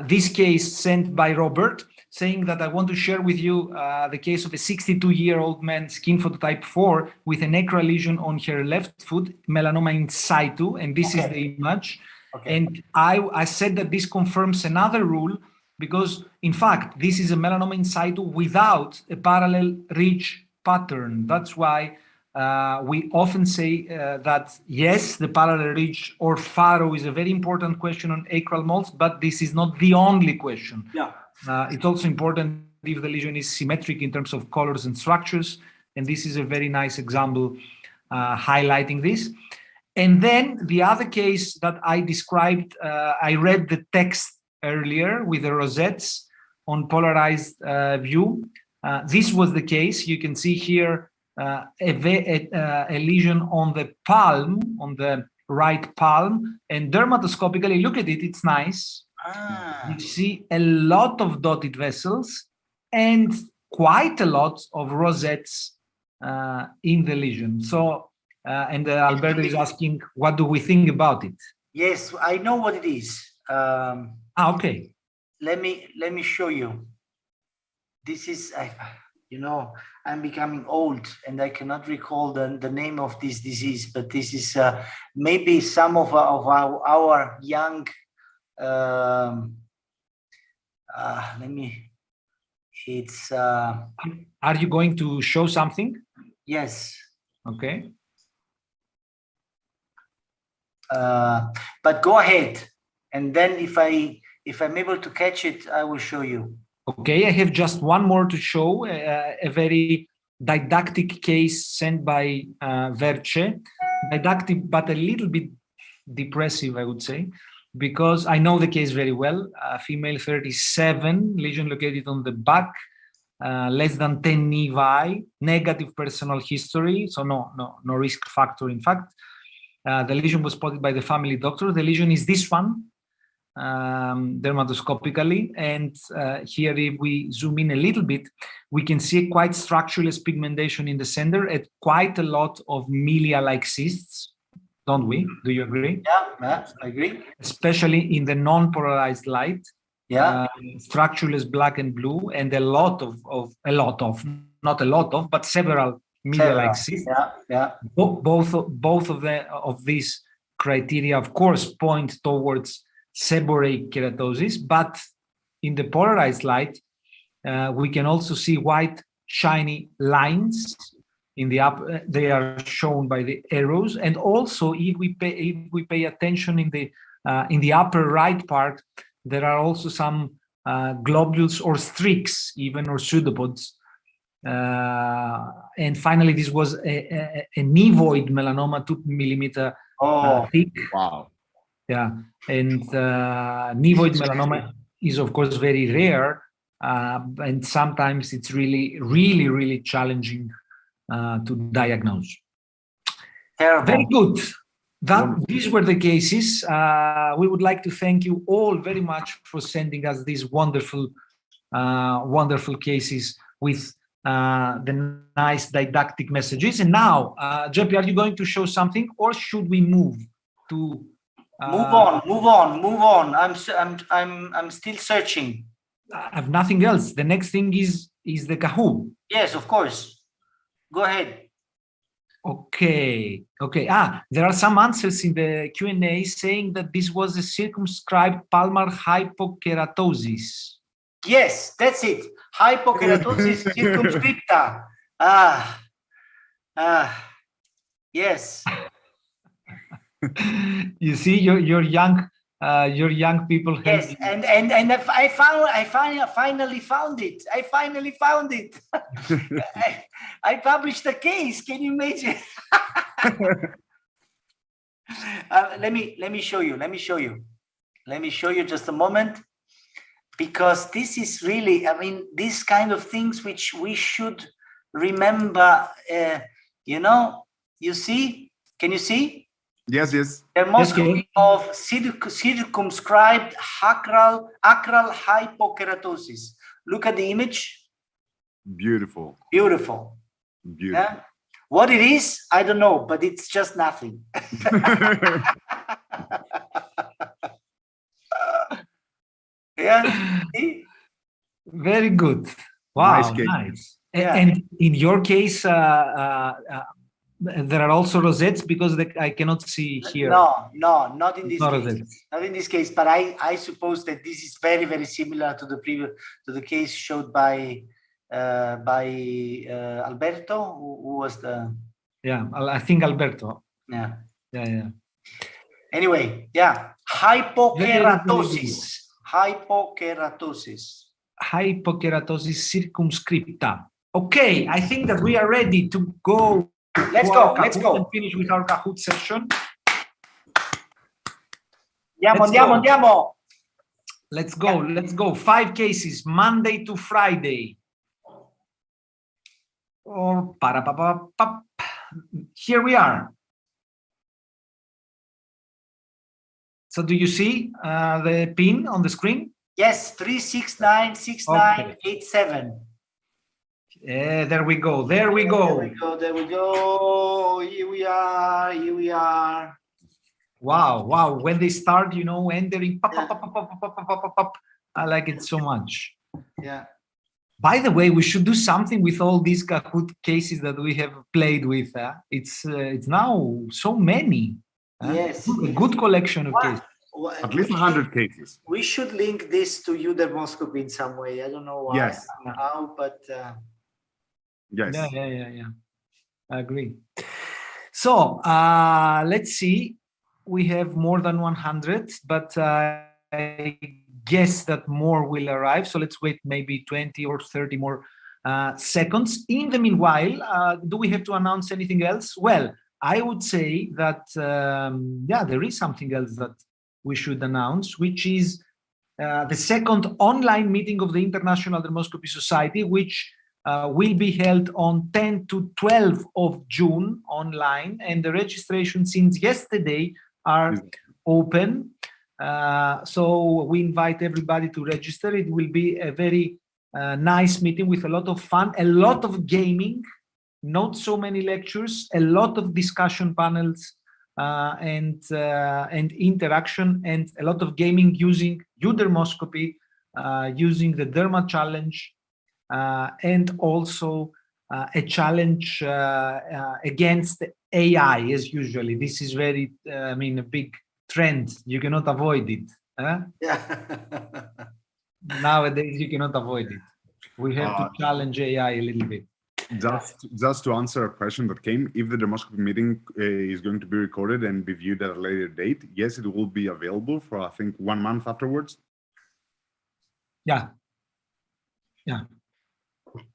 this case sent by Robert, saying that I want to share with you the case of a 62-year-old man, skin phototype 4, with an acral lesion on her left foot, melanoma in situ, and this is the image. Okay. And I said that this confirms another rule, because in fact, this is a melanoma in situ without a parallel ridge pattern. That's why we often say that, yes, the parallel ridge or furrow is a very important question on acral moles, but this is not the only question. Yeah. It's also important if the lesion is symmetric in terms of colors and structures, and this is a very nice example highlighting this. And then the other case that I described, I read the text earlier with the rosettes on polarized view. This was the case. You can see here a lesion on the palm, on the right palm, and dermatoscopically, look at it, it's nice. You see a lot of dotted vessels and quite a lot of rosettes in the lesion. So, and Alberto is asking, what do we think about it? Yes, I know what it is. Okay. Let me show you. This is, you know, I'm becoming old and I cannot recall the name of this disease, but this is maybe some of our young. It's. Are you going to show something? Yes. Okay. But go ahead, and then if I'm able to catch it, I will show you. Okay, I have just one more to show, a very didactic case sent by Verce. Didactic, but a little bit depressive, I would say, because I know the case very well. Female 37, lesion located on the back, less than 10 nevi, negative personal history, so no risk factor, in fact. The lesion was spotted by the family doctor. The lesion is this one, dermatoscopically, and here if we zoom in a little bit, we can see quite structureless pigmentation in the center and quite a lot of milia-like cysts, don't we? Do you agree? Yeah, I agree. Especially in the non-polarized light. Yeah. Structureless black and blue, and not a lot of, but several milia-like cysts. Yeah. Both of these criteria, of course, point towards seborrheic keratosis, but in the polarized light, we can also see white shiny lines in the upper. They are shown by the arrows, and also if we pay attention in the upper right part, there are also some globules or streaks, even, or pseudopods. And finally, this was a nevoid melanoma, 2 millimeter thick. Wow. Yeah, and nevoid melanoma is of course very rare, and sometimes it's really challenging to diagnose. Terrible. Very good. These were the cases. We would like to thank you all very much for sending us these wonderful cases with the nice didactic messages. And now, Geppi, are you going to show something, or should we move to? Move on. I'm still searching. I have nothing else. The next thing is the Kahoot. Yes, of course. Go ahead. Okay. There are some answers in the Q&A saying that this was a circumscribed palmar hypokeratosis. Yes, that's it. hypokeratosis circumscripta. Yes. You see, your young people. Yes, and I finally found it. I finally found it. I published a case. Can you imagine? Let me show you. Let me show you just a moment, because this is really, I mean, these kind of things which we should remember. You see? Can you see? Yes, yes. Dermoscopy of circumscribed acral hypokeratosis. Look at the image. Beautiful. Beautiful. Beautiful. Yeah? What it is, I don't know, but it's just nothing. Yeah. See? Very good. Wow, nice. Yeah. And in your case, there are also rosettes, because I cannot see here. No, not in this case. Rosettes. Not in this case, but I suppose that this is very, very similar to the case showed by Alberto, who was the. Yeah, I think Alberto. Yeah. Anyway, yeah, hypokeratosis. Hypokeratosis circumscripta. Okay, I think that we are ready to go. Let's go. And finish with our Kahoot session. Andiamo. Let's go. 5 cases, Monday to Friday. Here we are. So do you see the pin on the screen? Yes, 3696987. Yeah, there we go. There we go. Here we are. Wow. When they start, entering, pop. I like it so much. Yeah. By the way, we should do something with all these Kahoot cases that we have played with. It's now so many. Yes. A good collection of cases. At least 100 cases. We should link this to Dermoscopy in some way. I don't know why. Yes. How, but. Yes. Yeah. I agree. So let's see. We have more than 100, but I guess that more will arrive. So let's wait maybe 20 or 30 more seconds. In the meanwhile, do we have to announce anything else? Well, I would say that, there is something else that we should announce, which is the second online meeting of the International Dermoscopy Society, which will be held on 10 to 12 of June online, and the registration since yesterday are open. So we invite everybody to register. It will be a very nice meeting with a lot of fun, a lot of gaming, not so many lectures, a lot of discussion panels and interaction, and a lot of gaming using Dermoscopy, using the Derma Challenge, and also a challenge against AI, as usually. This is very, a big trend. You cannot avoid it. Yeah. Nowadays, you cannot avoid it. We have to challenge AI a little bit. Just to answer a question that came, if the Dermoscopy meeting is going to be recorded and be viewed at a later date, yes, it will be available for, I think, 1 month afterwards. Yeah.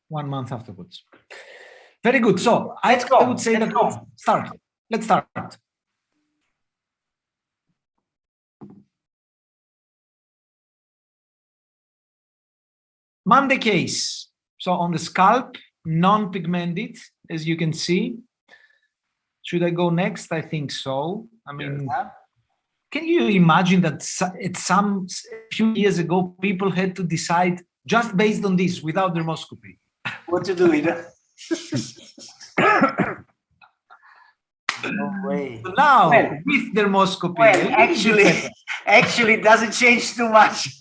1 month afterwards. Very good. So I would say that let's start. Monday case. So on the scalp, non-pigmented, as you can see. Should I go next? I think so. Can you imagine that at a few years ago, people had to decide just based on this, without dermoscopy, what to do with it? No way. So now, with dermoscopy, actually, it doesn't change too much.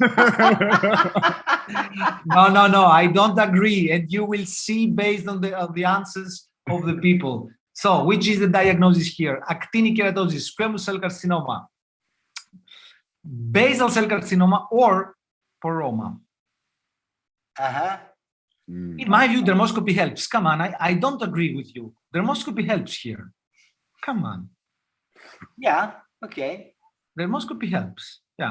No, I don't agree. And you will see based on the answers of the people. So, which is the diagnosis here? Actinic keratosis, squamous cell carcinoma, basal cell carcinoma, or poroma. In my view, dermoscopy helps. Come on, I don't agree with you. Dermoscopy helps here. Come on. Yeah, okay. Dermoscopy helps. Yeah.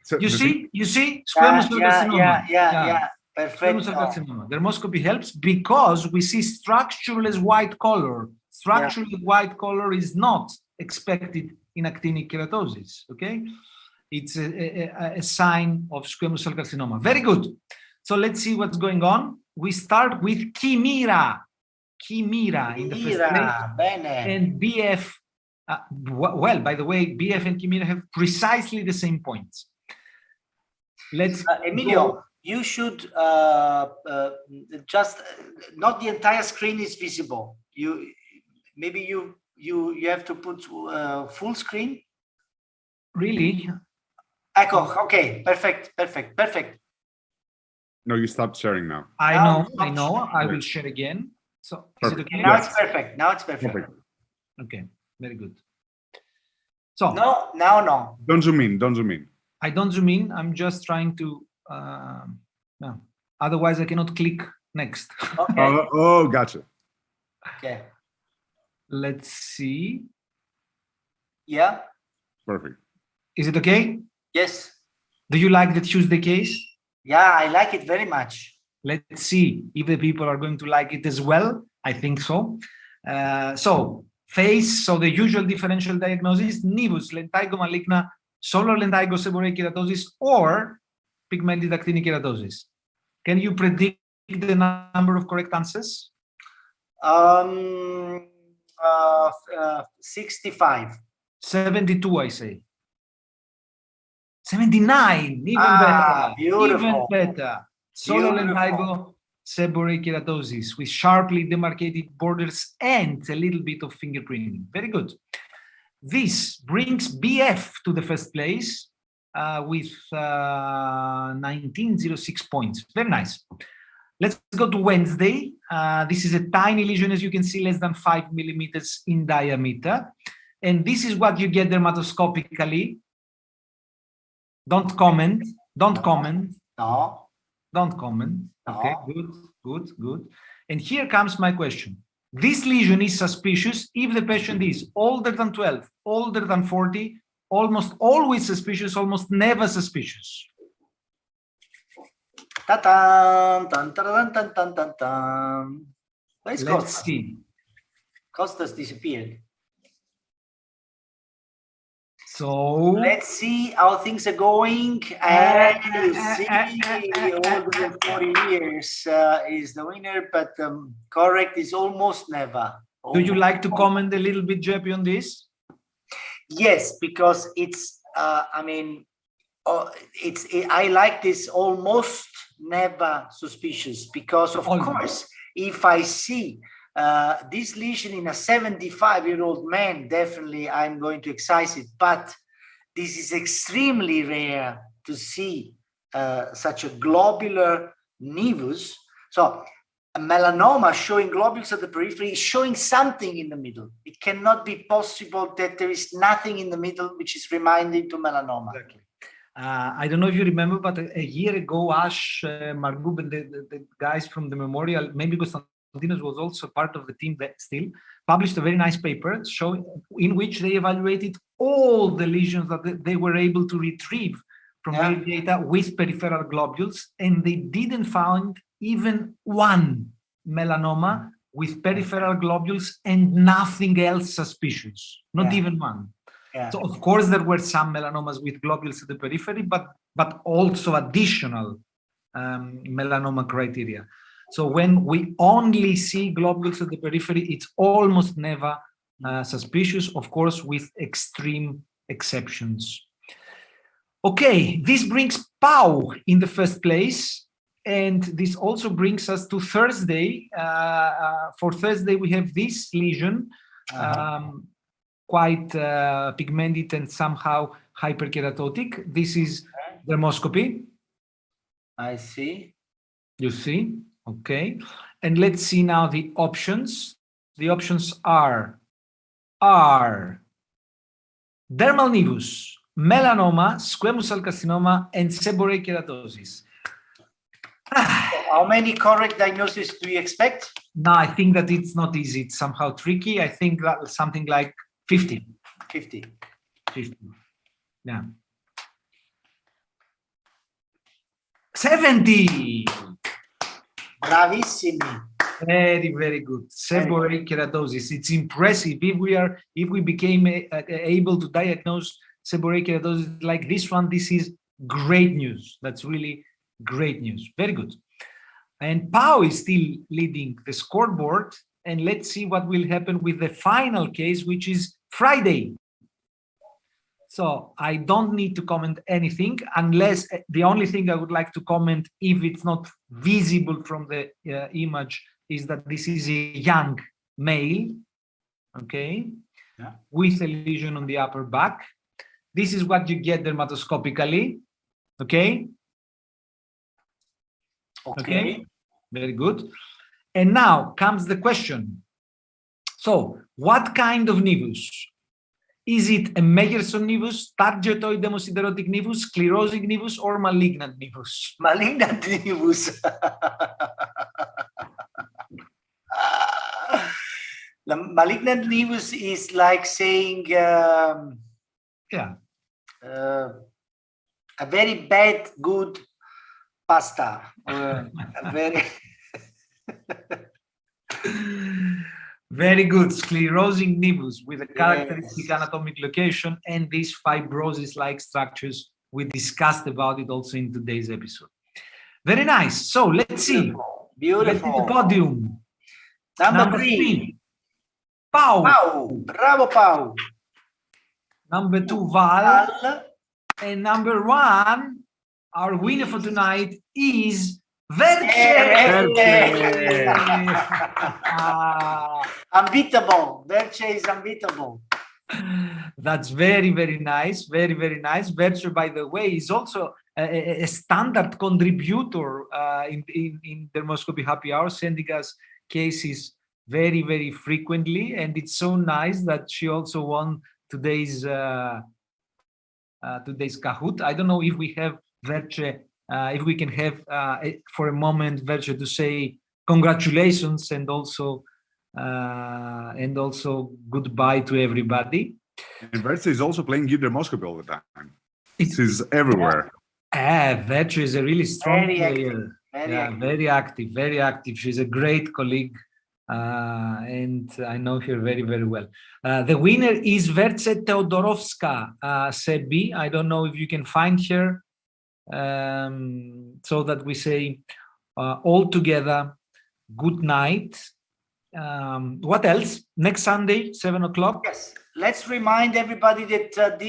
So You see, squamous cell carcinoma. Yeah. Perfect. Squamous cell carcinoma. Dermoscopy helps because we see structureless white color. Structurally white color is not expected in actinic keratosis. Okay, it's a sign of squamous cell carcinoma. Very good. So let's see what's going on. We start with Chimera in the first place, and BF. Well, by the way, BF and Chimera have precisely the same points. Let's Emilio, you should just not the entire screen is visible. You have to put full screen. Really? Echo. Okay. Perfect. No, you stopped sharing now. I know. I will share again. So is it okay? Now it's perfect. Okay. Very good. So no. Don't zoom in. I don't zoom in. I'm just trying to. No. Otherwise, I cannot click next. Okay. Gotcha. Okay. Let's see. Yeah. Perfect. Is it okay? Yes. Do you like the Tuesday case? Yeah, I like it very much. Let's see if the people are going to like it as well. I think so. So the usual differential diagnosis: nevus, lentigo maligna, solar lentigo seborrheic keratosis, or pigmented actinic keratosis. Can you predict the number of correct answers? 65. 72, I say. 79, even better. Beautiful. Even better. Solar lentigo seborrheic keratosis with sharply demarcated borders and a little bit of fingerprinting. Very good. This brings BF to the first place with 1906 points. Very nice. Let's go to Wednesday. This is a tiny lesion, as you can see, less than 5 millimeters in diameter. And this is what you get dermatoscopically. Don't comment. No. Don't comment. Okay, good. And here comes my question. This lesion is suspicious if the patient is older than 12, older than 40, almost always suspicious, almost never suspicious. Where's Let's Costas? see. Costas disappeared. So let's see how things are going. And you see, older than 40 years is the winner, but correct is almost never. Do you like to comment a little bit, Geppi, on this? Yes, because it's, I like this almost never suspicious, because of course, if I see this lesion in a 75-year-old man, definitely I'm going to excise it. But this is extremely rare to see such a globular nevus. So a melanoma showing globules at the periphery is showing something in the middle. It cannot be possible that there is nothing in the middle which is reminding to melanoma. Exactly. I don't know if you remember, but a year ago, Ash, Margub, and the guys from the memorial, maybe Konstantinos was also part of the team that still published a very nice paper showing in which they evaluated all the lesions that they were able to retrieve from their data with peripheral globules, and they didn't find even one melanoma with peripheral globules and nothing else suspicious, not even one. So of course there were some melanomas with globules at the periphery, but also additional melanoma criteria. So when we only see globules at the periphery, it's almost never suspicious, of course, with extreme exceptions. Okay, this brings Pau in the first place. And this also brings us to Thursday. For Thursday, we have this lesion, quite pigmented and somehow hyperkeratotic. This is dermoscopy. I see. You see? Okay. And let's see now the options. The options are dermal nevus, melanoma, squamous cell carcinoma, and seborrheic keratosis. how many correct diagnoses do you expect? No, I think that it's not easy. It's somehow tricky. I think that something like 50. 50. 50. Yeah. 70. Bravissimi. Very, very good. Seborrheic keratosis. It's impressive. If we became able to diagnose seborrheic keratosis like this one, this is great news. That's really great news. Very good. And Pau is still leading the scoreboard. And let's see what will happen with the final case, which is Friday. So I don't need to comment anything unless the only thing I would like to comment, if it's not visible from the image, is that this is a young male, okay, yeah, with a lesion on the upper back. This is what you get dermatoscopically, okay? Okay. Very good. And now comes the question. So what kind of nevus? Is it a Megerson nevus, targetoid demosiderotic nevus, sclerosic nevus, or malignant nevus? Malignant nevus. The malignant nevus is like saying Yeah. a very bad, good pasta. A very Very good. Sclerosing nevus with a characteristic anatomic location and these fibrosis-like structures. We discussed about it also in today's episode. Very nice. So let's see. Beautiful. Let's see the podium. Number 3. Pau. Pau. Bravo, Pau. Number 2, Val. And number 1, our winner for tonight is Verce. Unbeatable. Verce is unbeatable. That's very, very nice. Very, very nice. Verce, by the way, is also a standard contributor in Dermoscopy Happy Hour, sending us cases very, very frequently. And it's so nice that she also won today's Kahoot. I don't know if we have Verce, if we can have for a moment Verce to say congratulations and also goodbye to everybody. And Verce is also playing good dermoscopy all the time. She's everywhere. Verce is a really strong Very player. active. Very active, very active. She's a great colleague, and I know her very, very well. The winner is Verce Teodorovska, Sebi. I don't know if you can find her, so that we say all together, good night. What else? Next Sunday, 7 o'clock. Yes. Let's remind everybody that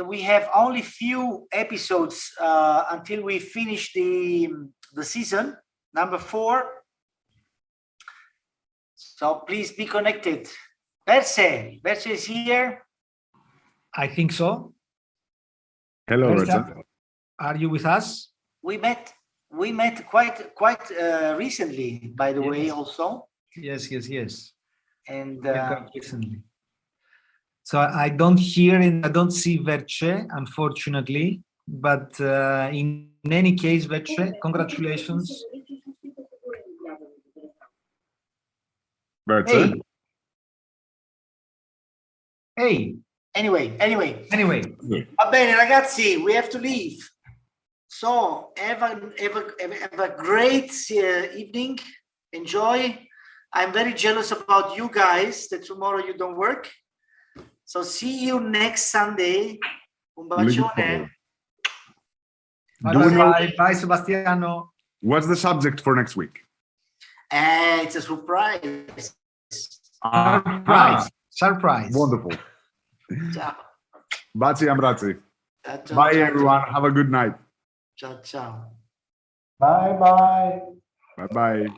we have only few episodes until we finish the season, number 4. So please be connected. Verce is here. I think so. Hello, Verce, Verce. are you with us? We met quite recently, by the way, also. Yes. And Recently. So I don't hear and I don't see Verce, unfortunately. But in any case, Verce, congratulations. Verce? Hey. Anyway. Va bene, ragazzi, we have to leave. So have a great evening. Enjoy. I'm very jealous about you guys that tomorrow you don't work. So see you next Sunday. Un bacione. Bye, Sebastiano. What's the subject for next week? It's a surprise. Surprise. Wonderful. Ciao. Baci Ambrazi. Ciao, Bye, ciao, everyone. Have a good night. Ciao. Bye. Bye-bye.